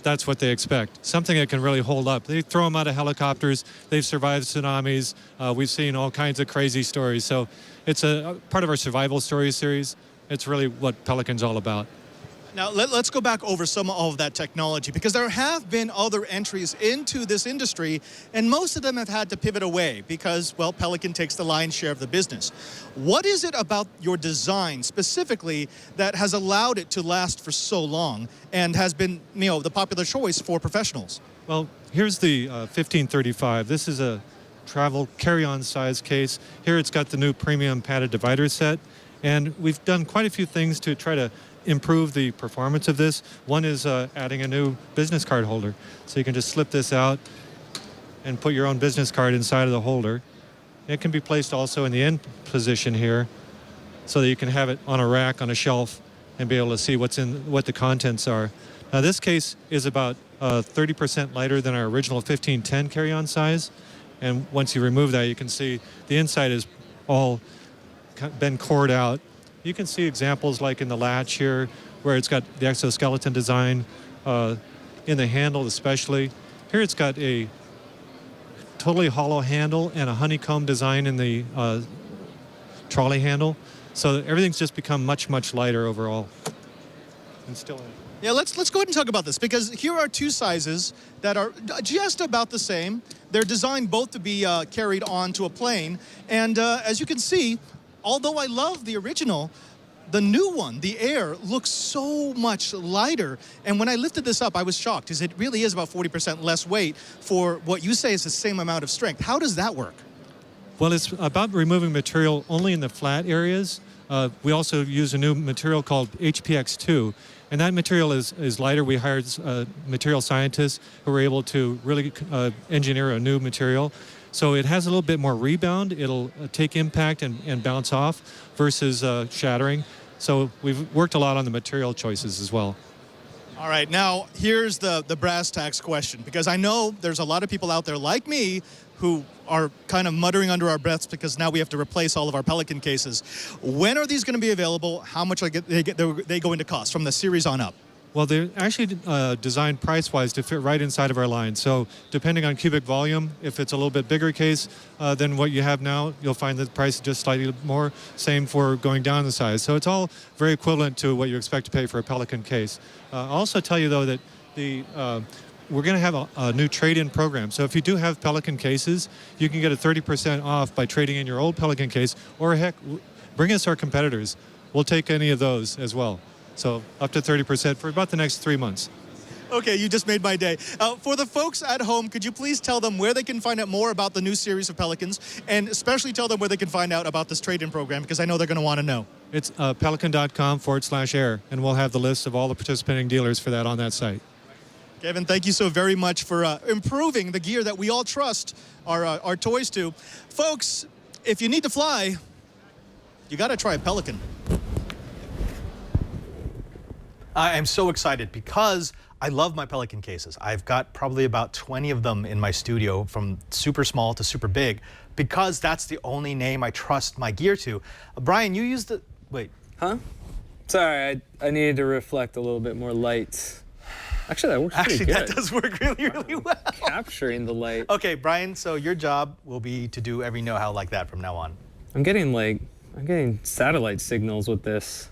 that's what they expect. Something that can really hold up. They throw them out of helicopters. They've survived tsunamis. We've seen all kinds of crazy stories. So it's a part of our survival story series. It's really what Pelican's all about. Now, let's go back over some of that technology, because there have been other entries into this industry, and most of them have had to pivot away because, well, Pelican takes the lion's share of the business. What is it about your design specifically that has allowed it to last for so long and has been, the popular choice for professionals? Well, here's the 1535. This is a travel carry-on size case. Here it's got the new premium padded divider set, and we've done quite a few things to try to improve the performance of this. One is adding a new business card holder. So you can just slip this out and put your own business card inside of the holder. It can be placed also in the end position here so that you can have it on a rack, on a shelf, and be able to see what the contents are. Now this case is about 30% lighter than our original 1510 carry-on size. And once you remove that, you can see the inside is all been cored out. You can see examples like in the latch here, where it's got the exoskeleton design, in the handle especially. Here it's got a totally hollow handle and a honeycomb design in the trolley handle. So everything's just become much, much lighter overall. And still in. Yeah, let's go ahead and talk about this, because here are two sizes that are just about the same. They're designed both to be carried onto a plane. And as you can see, although I love the original, the new one, the Air, looks so much lighter. And when I lifted this up, I was shocked, because it really is about 40% less weight for what you say is the same amount of strength. How does that work? Well, it's about removing material only in the flat areas. We also use a new material called HPX2, and that material is lighter. We hired material scientists who were able to really engineer a new material. So it has a little bit more rebound. It'll take impact and bounce off versus shattering. So we've worked a lot on the material choices as well. All right, now here's the brass tacks question, because I know there's a lot of people out there like me who are kind of muttering under our breaths because now we have to replace all of our Pelican cases. When are these going to be available? How much are they going to cost from the series on up? Well, they're actually designed price-wise to fit right inside of our line. So depending on cubic volume, if it's a little bit bigger case than what you have now, you'll find the price just slightly more. Same for going down the size. So it's all very equivalent to what you expect to pay for a Pelican case. I'll also tell you, though, that we're going to have a new trade-in program. So if you do have Pelican cases, you can get a 30% off by trading in your old Pelican case, or heck, bring us our competitors. We'll take any of those as well. So up to 30% for about the next 3 months. Okay, you just made my day. For the folks at home, could you please tell them where they can find out more about the new series of Pelicans, and especially tell them where they can find out about this trade-in program, because I know they're going to want to know. It's pelican.com/air, and we'll have the list of all the participating dealers for that on that site. Kevin, thank you so very much for improving the gear that we all trust our toys to. Folks, if you need to fly, you got to try a Pelican. I am so excited because I love my Pelican cases. I've got probably about 20 of them in my studio, from super small to super big, because that's the only name I trust my gear to. Brian, you used the... Wait. Huh? Sorry, I needed to reflect a little bit more light. Actually, that works pretty good. Actually, that does work really, really well. Capturing the light. Okay, Brian, so your job will be to do every know-how like that from now on. I'm getting satellite signals with this.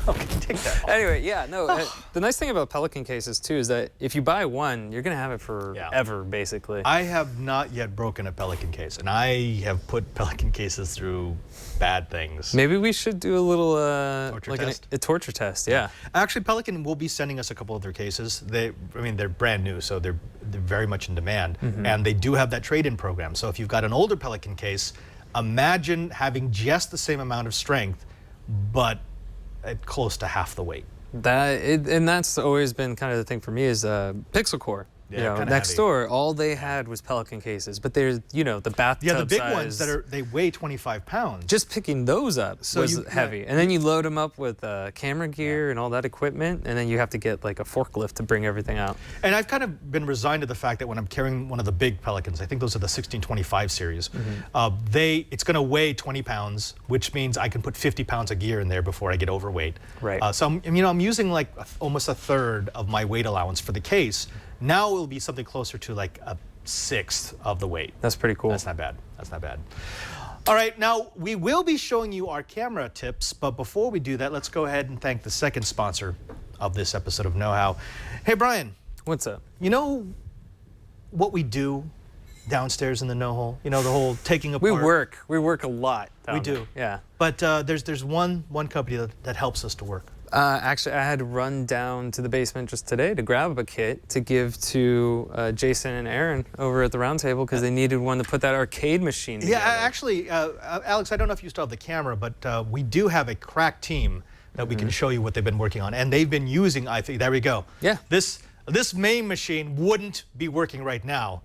Okay, take that off. Anyway, yeah, no, the nice thing about Pelican cases, too, is that if you buy one, you're going to have it forever, basically. I have not yet broken a Pelican case, and I have put Pelican cases through bad things. Maybe we should do a little a torture test, yeah. Actually, Pelican will be sending us a couple of their cases. They're brand new, so they're very much in demand, and they do have that trade-in program. So if you've got an older Pelican case, imagine having just the same amount of strength, but at close to half the weight. And that's always been kind of the thing for me is Pixel Core. Yeah, next heavy. door, all they had was Pelican cases, but there's, the bathtub Yeah, the big size, ones they weigh 25 pounds. just picking those up was heavy. And then you load them up with camera gear and all that equipment, and then you have to get like a forklift to bring everything out. And I've kind of been resigned to the fact that when I'm carrying one of the big Pelicans, I think those are the 1625 series, it's going to weigh 20 pounds, which means I can put 50 pounds of gear in there before I get overweight. Right. So I'm using like almost a third of my weight allowance for the case. Now it'll be something closer to like a sixth of the weight. That's pretty cool. That's not bad. That's not bad. All right, now we will be showing you our camera tips, but before we do that, let's go ahead and thank the second sponsor of this episode of Know How. Hey, Brian. What's up? You know what we do downstairs in the Know Hole? You know, the whole taking apart. We work a lot. We do. Yeah. But there's one company that helps us to work. Actually, I had to run down to the basement just today to grab a kit to give to Jason and Aaron over at the round table because they needed one to put that arcade machine together. Yeah, actually, Alex, I don't know if you still have the camera, but we do have a crack team that we can show you what they've been working on. And they've been using, there we go. Yeah. This main machine wouldn't be working right now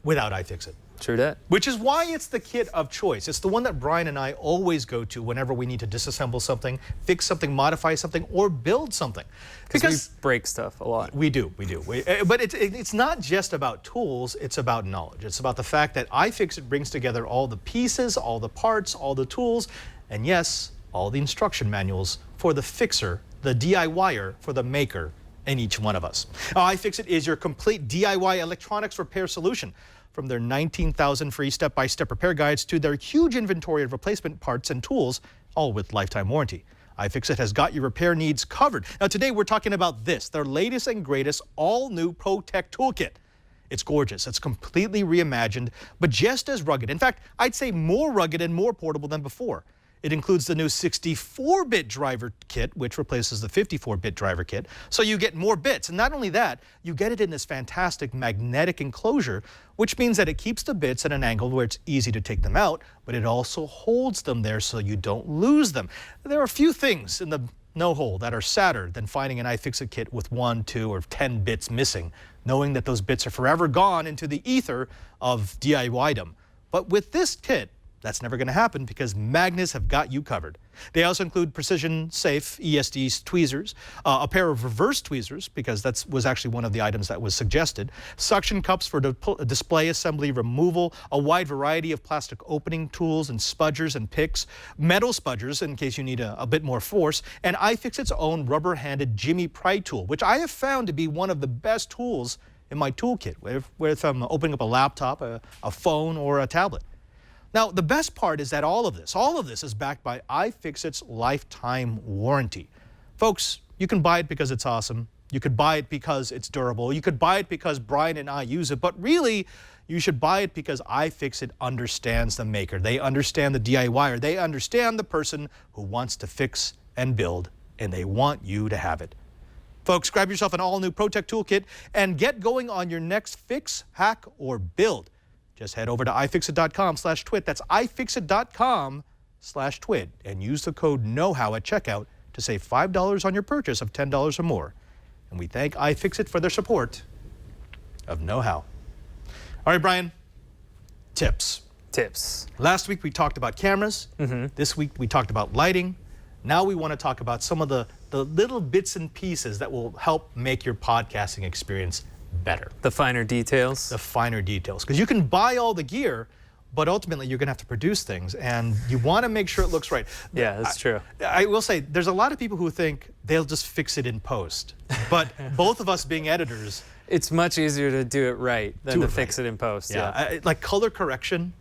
without iFixit. True that. Which is why it's the kit of choice. It's the one that Brian and I always go to whenever we need to disassemble something, fix something, modify something, or build something. Because we break stuff a lot. We do. But it's not just about tools, it's about knowledge. It's about the fact that iFixit brings together all the pieces, all the parts, all the tools, and yes, all the instruction manuals for the fixer, the DIYer, for the maker, and each one of us. iFixit is your complete DIY electronics repair solution. From their 19,000 free step-by-step repair guides to their huge inventory of replacement parts and tools, all with lifetime warranty. iFixit has got your repair needs covered. Now today we're talking about this, their latest and greatest all-new ProTech Toolkit. It's gorgeous, it's completely reimagined, but just as rugged. In fact, I'd say more rugged and more portable than before. It includes the new 64-bit driver kit, which replaces the 54-bit driver kit, so you get more bits. And not only that, you get it in this fantastic magnetic enclosure, which means that it keeps the bits at an angle where it's easy to take them out, but it also holds them there so you don't lose them. There are a few things in the Know Hole that are sadder than finding an iFixit kit with 1, 2, or 10 bits missing, knowing that those bits are forever gone into the ether of DIY-dom. But with this kit, that's never going to happen because magnets have got you covered. They also include precision-safe ESD tweezers, a pair of reverse tweezers, because that was actually one of the items that was suggested, suction cups for display assembly removal, a wide variety of plastic opening tools and spudgers and picks, metal spudgers in case you need a bit more force, and iFixit's own rubber-handed Jimmy Pry tool, which I have found to be one of the best tools in my toolkit, if I'm opening up a laptop, a phone, or a tablet. Now, the best part is that all of this is backed by iFixit's lifetime warranty. Folks, you can buy it because it's awesome. You could buy it because it's durable. You could buy it because Brian and I use it. But really, you should buy it because iFixit understands the maker. They understand the DIYer. They understand the person who wants to fix and build, and they want you to have it. Folks, grab yourself an all-new ProTech Toolkit and get going on your next fix, hack, or build. Just head over to ifixit.com/twit. That's ifixit.com/twit and use the code KNOWHOW at checkout to save $5 on your purchase of $10 or more. And we thank iFixit for their support of Know How. All right, Brian, tips. Last week we talked about cameras. This week we talked about lighting. Now we want to talk about some of the little bits and pieces that will help make your podcasting experience better. The finer details. The finer details. Because you can buy all the gear, but ultimately you're going to have to produce things, and you want to make sure it looks right. Yeah, that's true. I will say, there's a lot of people who think they'll just fix it in post. But both of us being editors... It's much easier to do it right than to fix it in post. Yeah. Like color correction,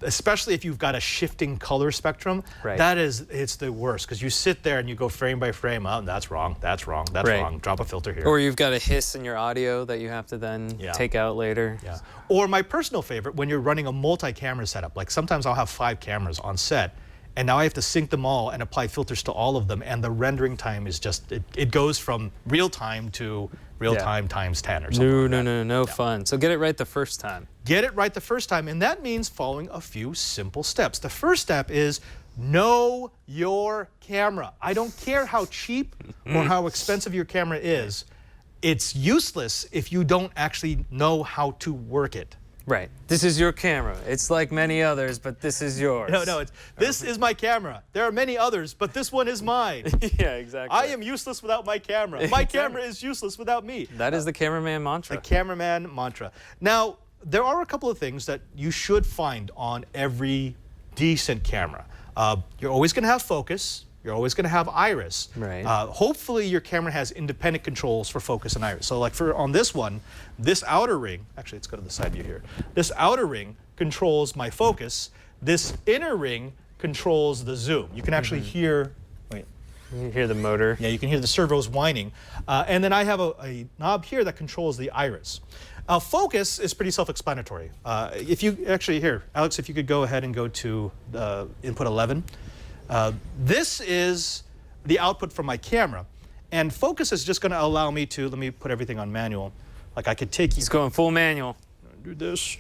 especially if you've got a shifting color spectrum, it's the worst, because you sit there and you go frame by frame. Oh, that's wrong, that's wrong, that's wrong. Drop a filter here. Or you've got a hiss in your audio that you have to then take out later. Yeah. Or my personal favorite, when you're running a multi-camera setup, like sometimes I'll have 5 cameras on set, and now I have to sync them all and apply filters to all of them, and the rendering time is just, it goes from real time to real time times 10 or something. No fun. So get it right the first time. Get it right the first time, and that means following a few simple steps. The first step is know your camera. I don't care how cheap or how expensive your camera is. it's useless if you don't actually know how to work it. Right. This is your camera. It's like many others, but this is yours. No, this is my camera. There are many others, but this one is mine. Yeah, exactly. I am useless without my camera. My camera is useless without me. That is the cameraman mantra. The cameraman mantra. Now, there are a couple of things that you should find on every decent camera. You're always going to have focus. You're always going to have iris. Right. Hopefully your camera has independent controls for focus and iris. So like on this one, this outer ring, actually let's go to the side view here. This outer ring controls my focus. This inner ring controls the zoom. You can actually hear, wait. You can hear the motor. Yeah, you can hear the servos whining. And then I have a knob here that controls the iris. Focus is pretty self-explanatory. If you actually, here, Alex, if you could go ahead and go to input 11. This is the output from my camera. And focus is just going to allow me to, let me put everything on manual. Like I could take you. He's going full manual. Do this.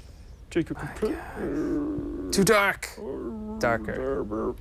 Take your control. Too dark. Darker.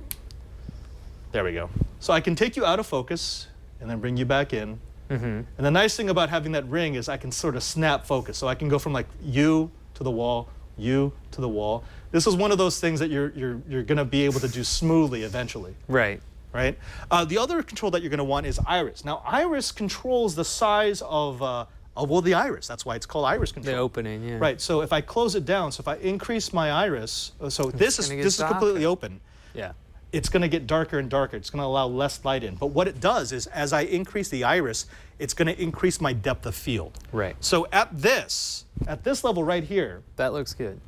There we go. So I can take you out of focus and then bring you back in. And the nice thing about having that ring is I can sort of snap focus. So I can go from like you to the wall, you to the wall. This is one of those things that you're going to be able to do smoothly eventually. Right. Right. The other control that you're going to want is iris. Now, iris controls the size of the iris. That's why it's called iris control. The opening, yeah. Right. So if I close it down, so if I increase my iris, so this is completely open. Yeah. It's going to get darker and darker. It's going to allow less light in. But what it does is, as I increase the iris, it's going to increase my depth of field. Right. So at this level right here, that looks good.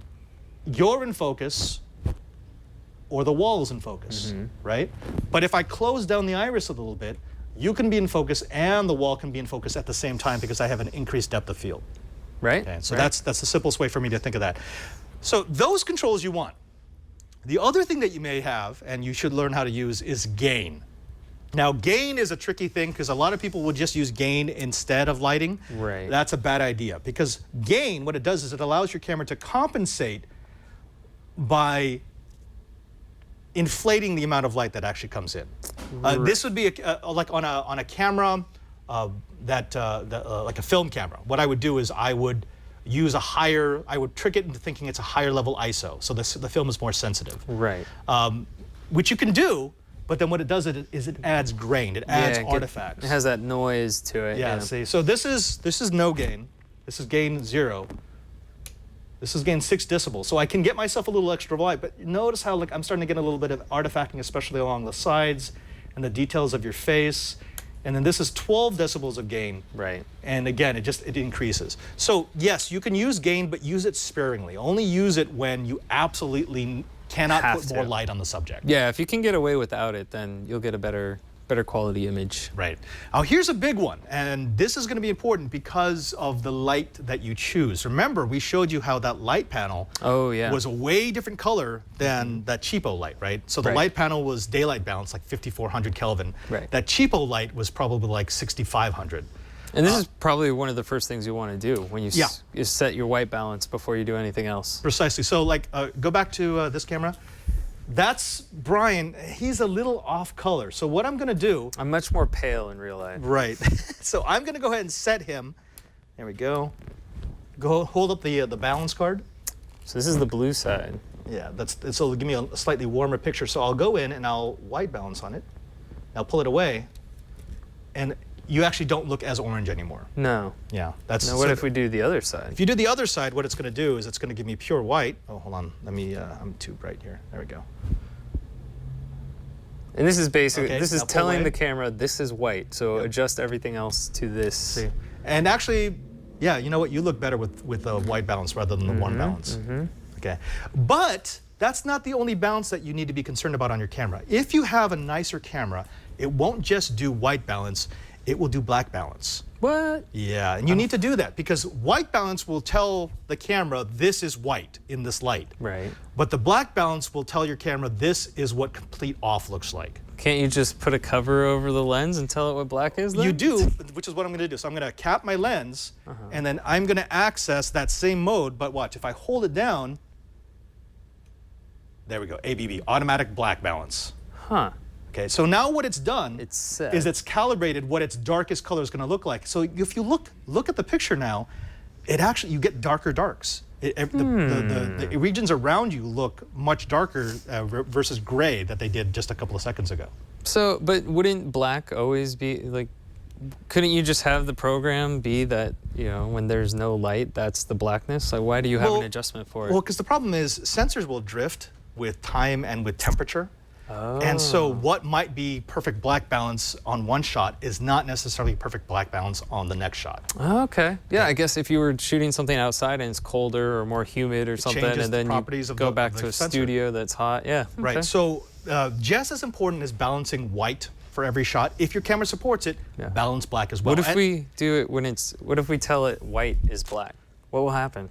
You're in focus, or the wall is in focus, right? But if I close down the iris a little bit, you can be in focus and the wall can be in focus at the same time because I have an increased depth of field. Right. Okay, so that's the simplest way for me to think of that. So those controls you want. The other thing that you may have, and you should learn how to use, is gain. Now, gain is a tricky thing because a lot of people will just use gain instead of lighting. Right. That's a bad idea because gain, what it does is it allows your camera to compensate by inflating the amount of light that actually comes in. This would be like on a camera like a film camera. What I would do is I would use I would trick it into thinking it's a higher level ISO, so the film is more sensitive. Right. Which you can do, but then what it does is it adds grain, it adds artifacts. It has that noise to it. Yeah, see, so this is no gain. This is gain 0. This is gain 6 decibels. So I can get myself a little extra light, but notice how I'm starting to get a little bit of artifacting, especially along the sides and the details of your face. And then this is 12 decibels of gain. Right. And again, it increases. So yes, you can use gain, but use it sparingly. Only use it when you absolutely cannot put more light on the subject. Yeah, if you can get away without it, then you'll get a better quality image. Right. Now here's a big one, and this is going to be important because of the light that you choose. Remember, we showed you how that light panel was a way different color than that cheapo light, right? So the light panel was daylight balance, like 5400 Kelvin. Right. That cheapo light was probably like 6500. And this is probably one of the first things you want to do when you set your white balance before you do anything else. Precisely. So like, go back to this camera. That's Bryan. He's a little off color. So what I'm going to do... I'm much more pale in real life. Right. So I'm going to go ahead and set him. There we go. Go hold up the balance card. So this is the blue side. Yeah, so it'll give me a slightly warmer picture. So I'll go in and I'll white balance on it. I'll pull it away. And you actually don't look as orange anymore. No. Yeah. Now what if we do the other side? If you do the other side, what it's going to do is it's going to give me pure white. Oh, hold on. Let me, I'm too bright here. There we go. And this is basically, Okay, this is telling the camera this is white, so adjust everything else to this. See. And actually, yeah, you know what? You look better with the white balance rather than the one balance. Okay. But that's not the only balance that you need to be concerned about on your camera. If you have a nicer camera, it won't just do white balance, it will do black balance. What? Yeah, and you need to do that because white balance will tell the camera this is white in this light. Right. But the black balance will tell your camera this is what complete off looks like. Can't you just put a cover over the lens and tell it what black is then? You do, which is what I'm going to do. So I'm going to cap my lens, and then I'm going to access that same mode, but watch, if I hold it down, there we go, ABB, automatic black balance. Huh. Okay, so now what it's done is it's calibrated what its darkest color is going to look like. So if you look at the picture now, you get darker darks. The regions around you look much darker versus gray that they did just a couple of seconds ago. So, but wouldn't black always be like? Couldn't you just have the program be that, you know, when there's no light, that's the blackness? Like, why do you have an adjustment for it? Well, because the problem is sensors will drift with time and with temperature. Oh. And so what might be perfect black balance on one shot is not necessarily perfect black balance on the next shot. Okay. Yeah, I guess if you were shooting something outside and it's colder or more humid or something, and then you go back to a studio that's hot. Yeah. Okay. Right. So just as important as balancing white for every shot, if your camera supports it, balance black as well. What if we do it when what if we tell it white is black? What will happen?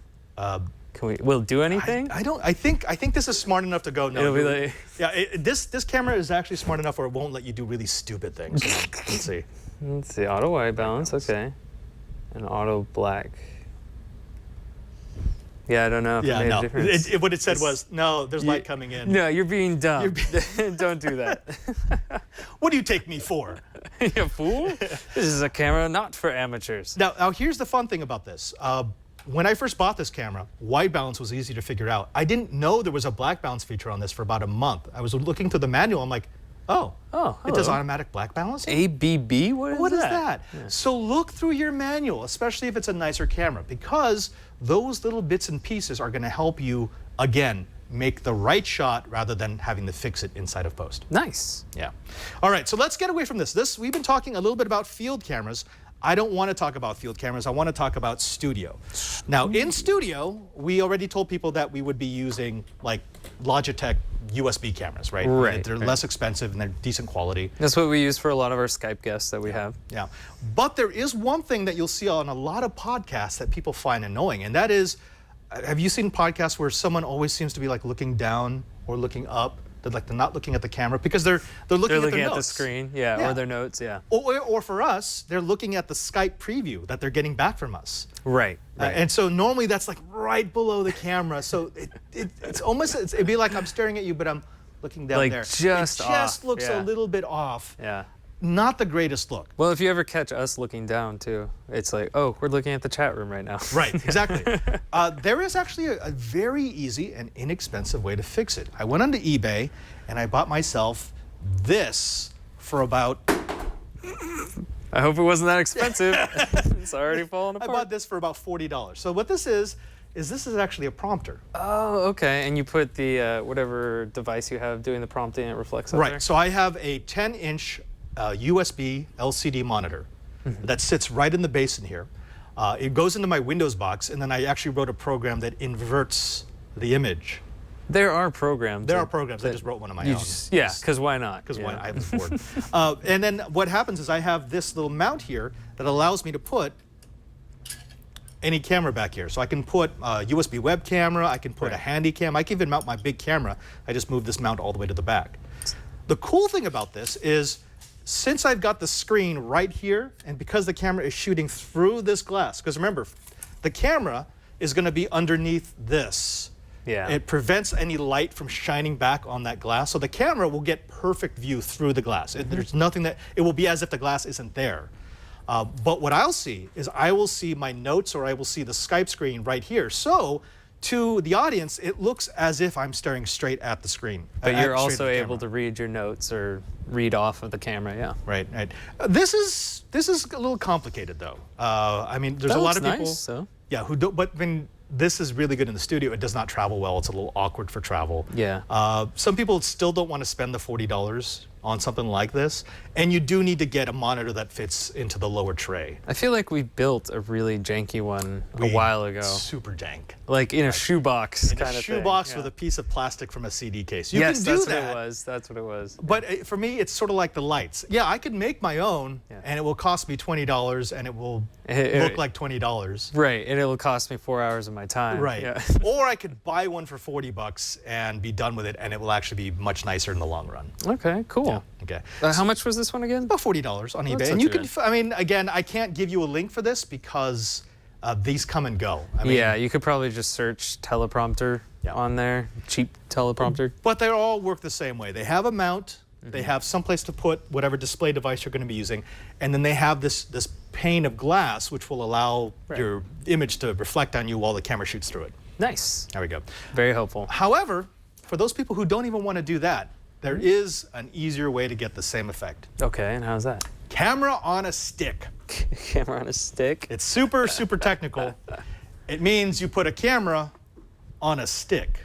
Will it do anything? I think this is smart enough to go. No, it'll be like, this camera is actually smart enough where it won't let you do really stupid things. Let's see. Let's see, auto white balance, okay. And auto black. Yeah, I don't know if it made a difference. What it said was, no, there's light coming in. No, you're being dumb. Don't do that. What do you take me for? You fool? This is a camera not for amateurs. Now here's the fun thing about this. When I first bought this camera, white balance was easy to figure out. I didn't know there was a black balance feature on this for about a month. I was looking through the manual. I'm like, it does automatic black balance? ABB? What is that? Yeah. So look through your manual, especially if it's a nicer camera, because those little bits and pieces are going to help you, again, make the right shot rather than having to fix it inside of post. Nice. Yeah. All right, so let's get away from this. We've been talking a little bit about field cameras. I don't want to talk about field cameras. I want to talk about studio. Now, in studio, we already told people that we would be using like Logitech USB cameras, right? Right. They're less expensive and they're decent quality. That's what we use for a lot of our Skype guests that we have. Yeah. But there is one thing that you'll see on a lot of podcasts that people find annoying, and that is, have you seen podcasts where someone always seems to be like looking down or looking up? They're not looking at the camera because they're looking at their notes. The screen, or their notes, Or for us, they're looking at the Skype preview that they're getting back from us. Right. And so normally that's like right below the camera. So it's almost, it'd be like I'm staring at you, but I'm looking down there. It just looks a little bit off. Yeah. Not the greatest look. Well, if you ever catch us looking down too, it's like, oh, we're looking at the chat room right now. Right, exactly. There is actually a very easy and inexpensive way to fix it. I went onto eBay and I bought myself this for about... I hope it wasn't that expensive. It's already falling apart. I bought this for about $40. So what this is actually a prompter. Oh, okay. And you put the whatever device you have doing the prompting, it reflects up there? Right. So I have a 10-inch USB LCD monitor that sits right in the basin here. It goes into my Windows box, and then I actually wrote a program that inverts the image. There are programs. I just wrote one of my own. Because why not? Because why not? I was bored. And then what happens is I have this little mount here that allows me to put any camera back here. So I can put a USB web camera, I can put a handy cam, I can even mount my big camera. I just move this mount all the way to the back. The cool thing about this is, since I've got the screen right here, and because the camera is shooting through this glass, because remember, the camera is going to be underneath this. Yeah. It prevents any light from shining back on that glass, so the camera will get perfect view through the glass. There's nothing that, it will be as if the glass isn't there. But what I'll see is I will see my notes, or I will see the Skype screen right here. So to the audience, it looks as if I'm staring straight at the screen. But you're also able to read your notes or read off of the camera, yeah. Right. This is a little complicated, though. I mean, there's a lot of people, who don't. But when this is really good in the studio, it does not travel well. It's a little awkward for travel. Yeah. Some people still don't want to spend the $40 on something like this, and you do need to get a monitor that fits into the lower tray. I feel like we built a really janky one a while ago. Super jank. Like in a shoebox kind of thing. In a shoebox with a piece of plastic from a CD case. You can do that. That's what it was. But for me, it's sort of like the lights. Yeah, I could make my own, and it will cost me $20, and it will look like $20. Right, and it'll cost me 4 hours of my time. Right. Yeah. Or I could buy one for $40 and be done with it, and it will actually be much nicer in the long run. Okay, cool. Yeah. Okay. How much was this one again? About $40 on eBay. And you can, I mean, again, I can't give you a link for this because these come and go. I mean, yeah, you could probably just search teleprompter on there, cheap teleprompter. But they all work the same way. They have a mount They have someplace to put whatever display device you're going to be using, and then they have this pane of glass which will allow your image to reflect on you while the camera shoots through it. Nice. There we go. Very helpful. However, for those people who don't even want to do that, there is an easier way to get the same effect. Okay, and how's that? Camera on a stick. Camera on a stick? It's super, super technical. It means you put a camera on a stick.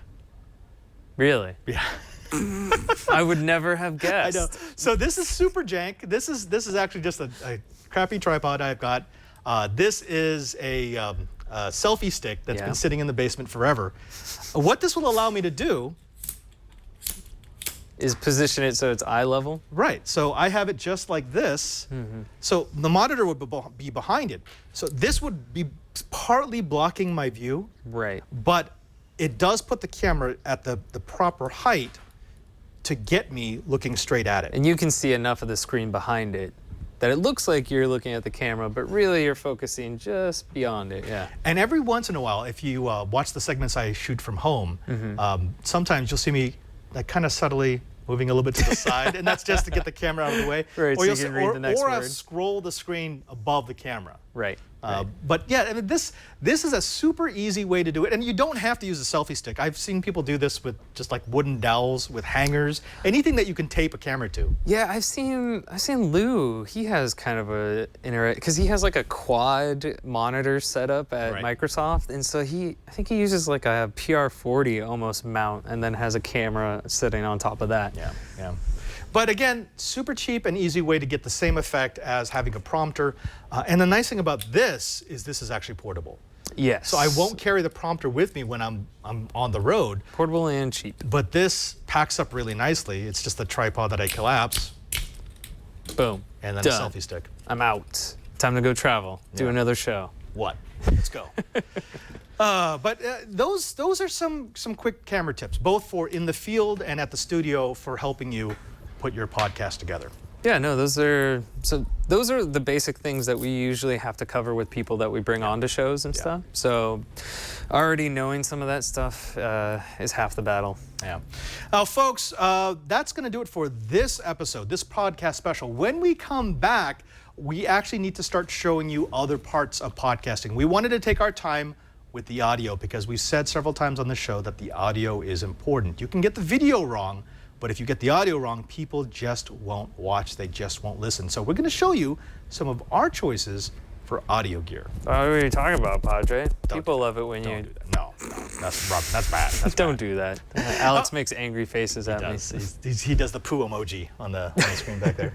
Really? Yeah. I would never have guessed. I know. So this is super jank. This is actually just a crappy tripod I've got. This is a selfie stick that's been sitting in the basement forever. What this will allow me to do is position it so it's eye level? Right. So I have it just like this. So the monitor would be behind it. So this would be partly blocking my view. Right. But it does put the camera at the proper height to get me looking straight at it. And you can see enough of the screen behind it that it looks like you're looking at the camera, but really you're focusing just beyond it, yeah. And every once in a while, if you watch the segments I shoot from home, sometimes you'll see me like kind of subtly moving a little bit to the side, and that's just to get the camera out of the way. Right, or so you can read the next or word. I'll scroll the screen above the camera. Right. But yeah, I mean, this is a super easy way to do it, and you don't have to use a selfie stick. I've seen people do this with just like wooden dowels, with hangers, anything that you can tape a camera to. Yeah, I've seen Lou. He has kind of a because he has like a quad monitor setup at Microsoft, and so I think he uses like a PR40 almost mount, and then has a camera sitting on top of that. Yeah, yeah. But again, super cheap and easy way to get the same effect as having a prompter. And the nice thing about this is actually portable. Yes. So I won't carry the prompter with me when I'm on the road. Portable and cheap. But this packs up really nicely. It's just a tripod that I collapse. Boom. And then Done. a selfie stick. I'm out. Time to go travel. Do another show. What? Let's go. But those are some quick camera tips, both for in the field and at the studio for helping you put your podcast together. Yeah, no, those are the basic things that we usually have to cover with people that we bring on to shows and stuff. So already knowing some of that stuff is half the battle. Yeah. Folks, that's going to do it for this episode, this podcast special. When we come back, we actually need to start showing you other parts of podcasting. We wanted to take our time with the audio because we said several times on the show that the audio is important. You can get the video wrong, but if you get the audio wrong, people just won't watch, they just won't listen. So we're going to show you some of our choices for audio gear. What are you talking about, Padre? People love it when you... Don't do that. No, that's bad. That's Don't do that. Alex makes angry faces at me. He does the poo emoji on the screen back there.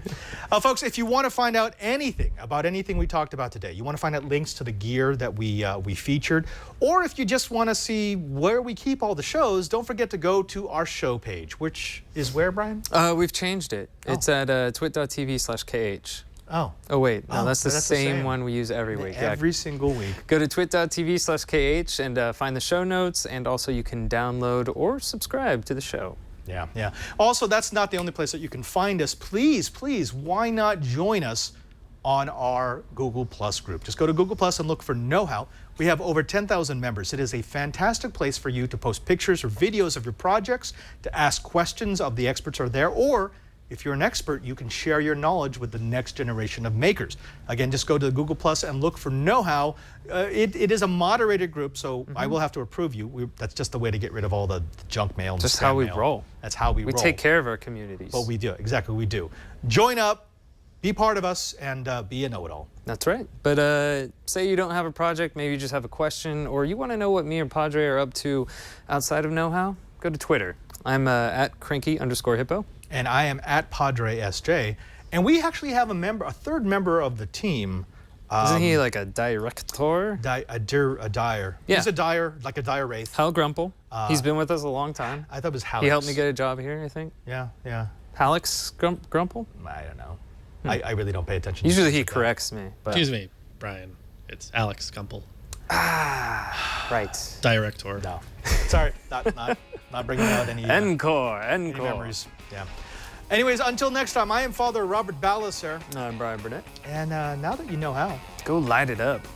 Folks, if you want to find out anything about anything we talked about today, you want to find out links to the gear that we featured, or if you just want to see where we keep all the shows, don't forget to go to our show page, which is where, Brian? We've changed it. It's at twit.tv/KH. Oh. Oh, wait. No, that's the same one we use every week. Every single week. Go to twit.tv/KH and find the show notes, and also you can download or subscribe to the show. Yeah, yeah. Also, that's not the only place that you can find us. Please, please, why not join us on our Google Plus group? Just go to Google Plus and look for Know How. We have over 10,000 members. It is a fantastic place for you to post pictures or videos of your projects, to ask questions of the experts who are there, or if you're an expert, you can share your knowledge with the next generation of makers. Again, just go to Google Plus and look for Know How. It is a moderated group, so I will have to approve you. That's just the way to get rid of all the junk mail. Just how we roll. That's how we roll. We take care of our communities. But we do, exactly, we do. Join up, be part of us, and be a know-it-all. That's right. But say you don't have a project, maybe you just have a question, or you want to know what me and Padre are up to outside of Know How, go to Twitter. I'm at cranky_hippo. And I am at Padre SJ. And we actually have a third member of the team. Isn't he like a director? A dyer. Yeah. He's a dyer, like a dyer wraith. Hal Grumple. He's been with us a long time. I thought it was Hallex. He helped me get a job here, I think. Yeah, yeah. Hallex Grumple? I don't know. I really don't pay attention. Usually he corrects me. But... Excuse me, Brian. It's Alex Gumpel. Ah, right. Director. No. Sorry, not bringing out any Encore. memories. Yeah. Anyways, until next time, I am Father Robert Ballecer. I'm Bryan Burnett. And now that you know how, go light it up.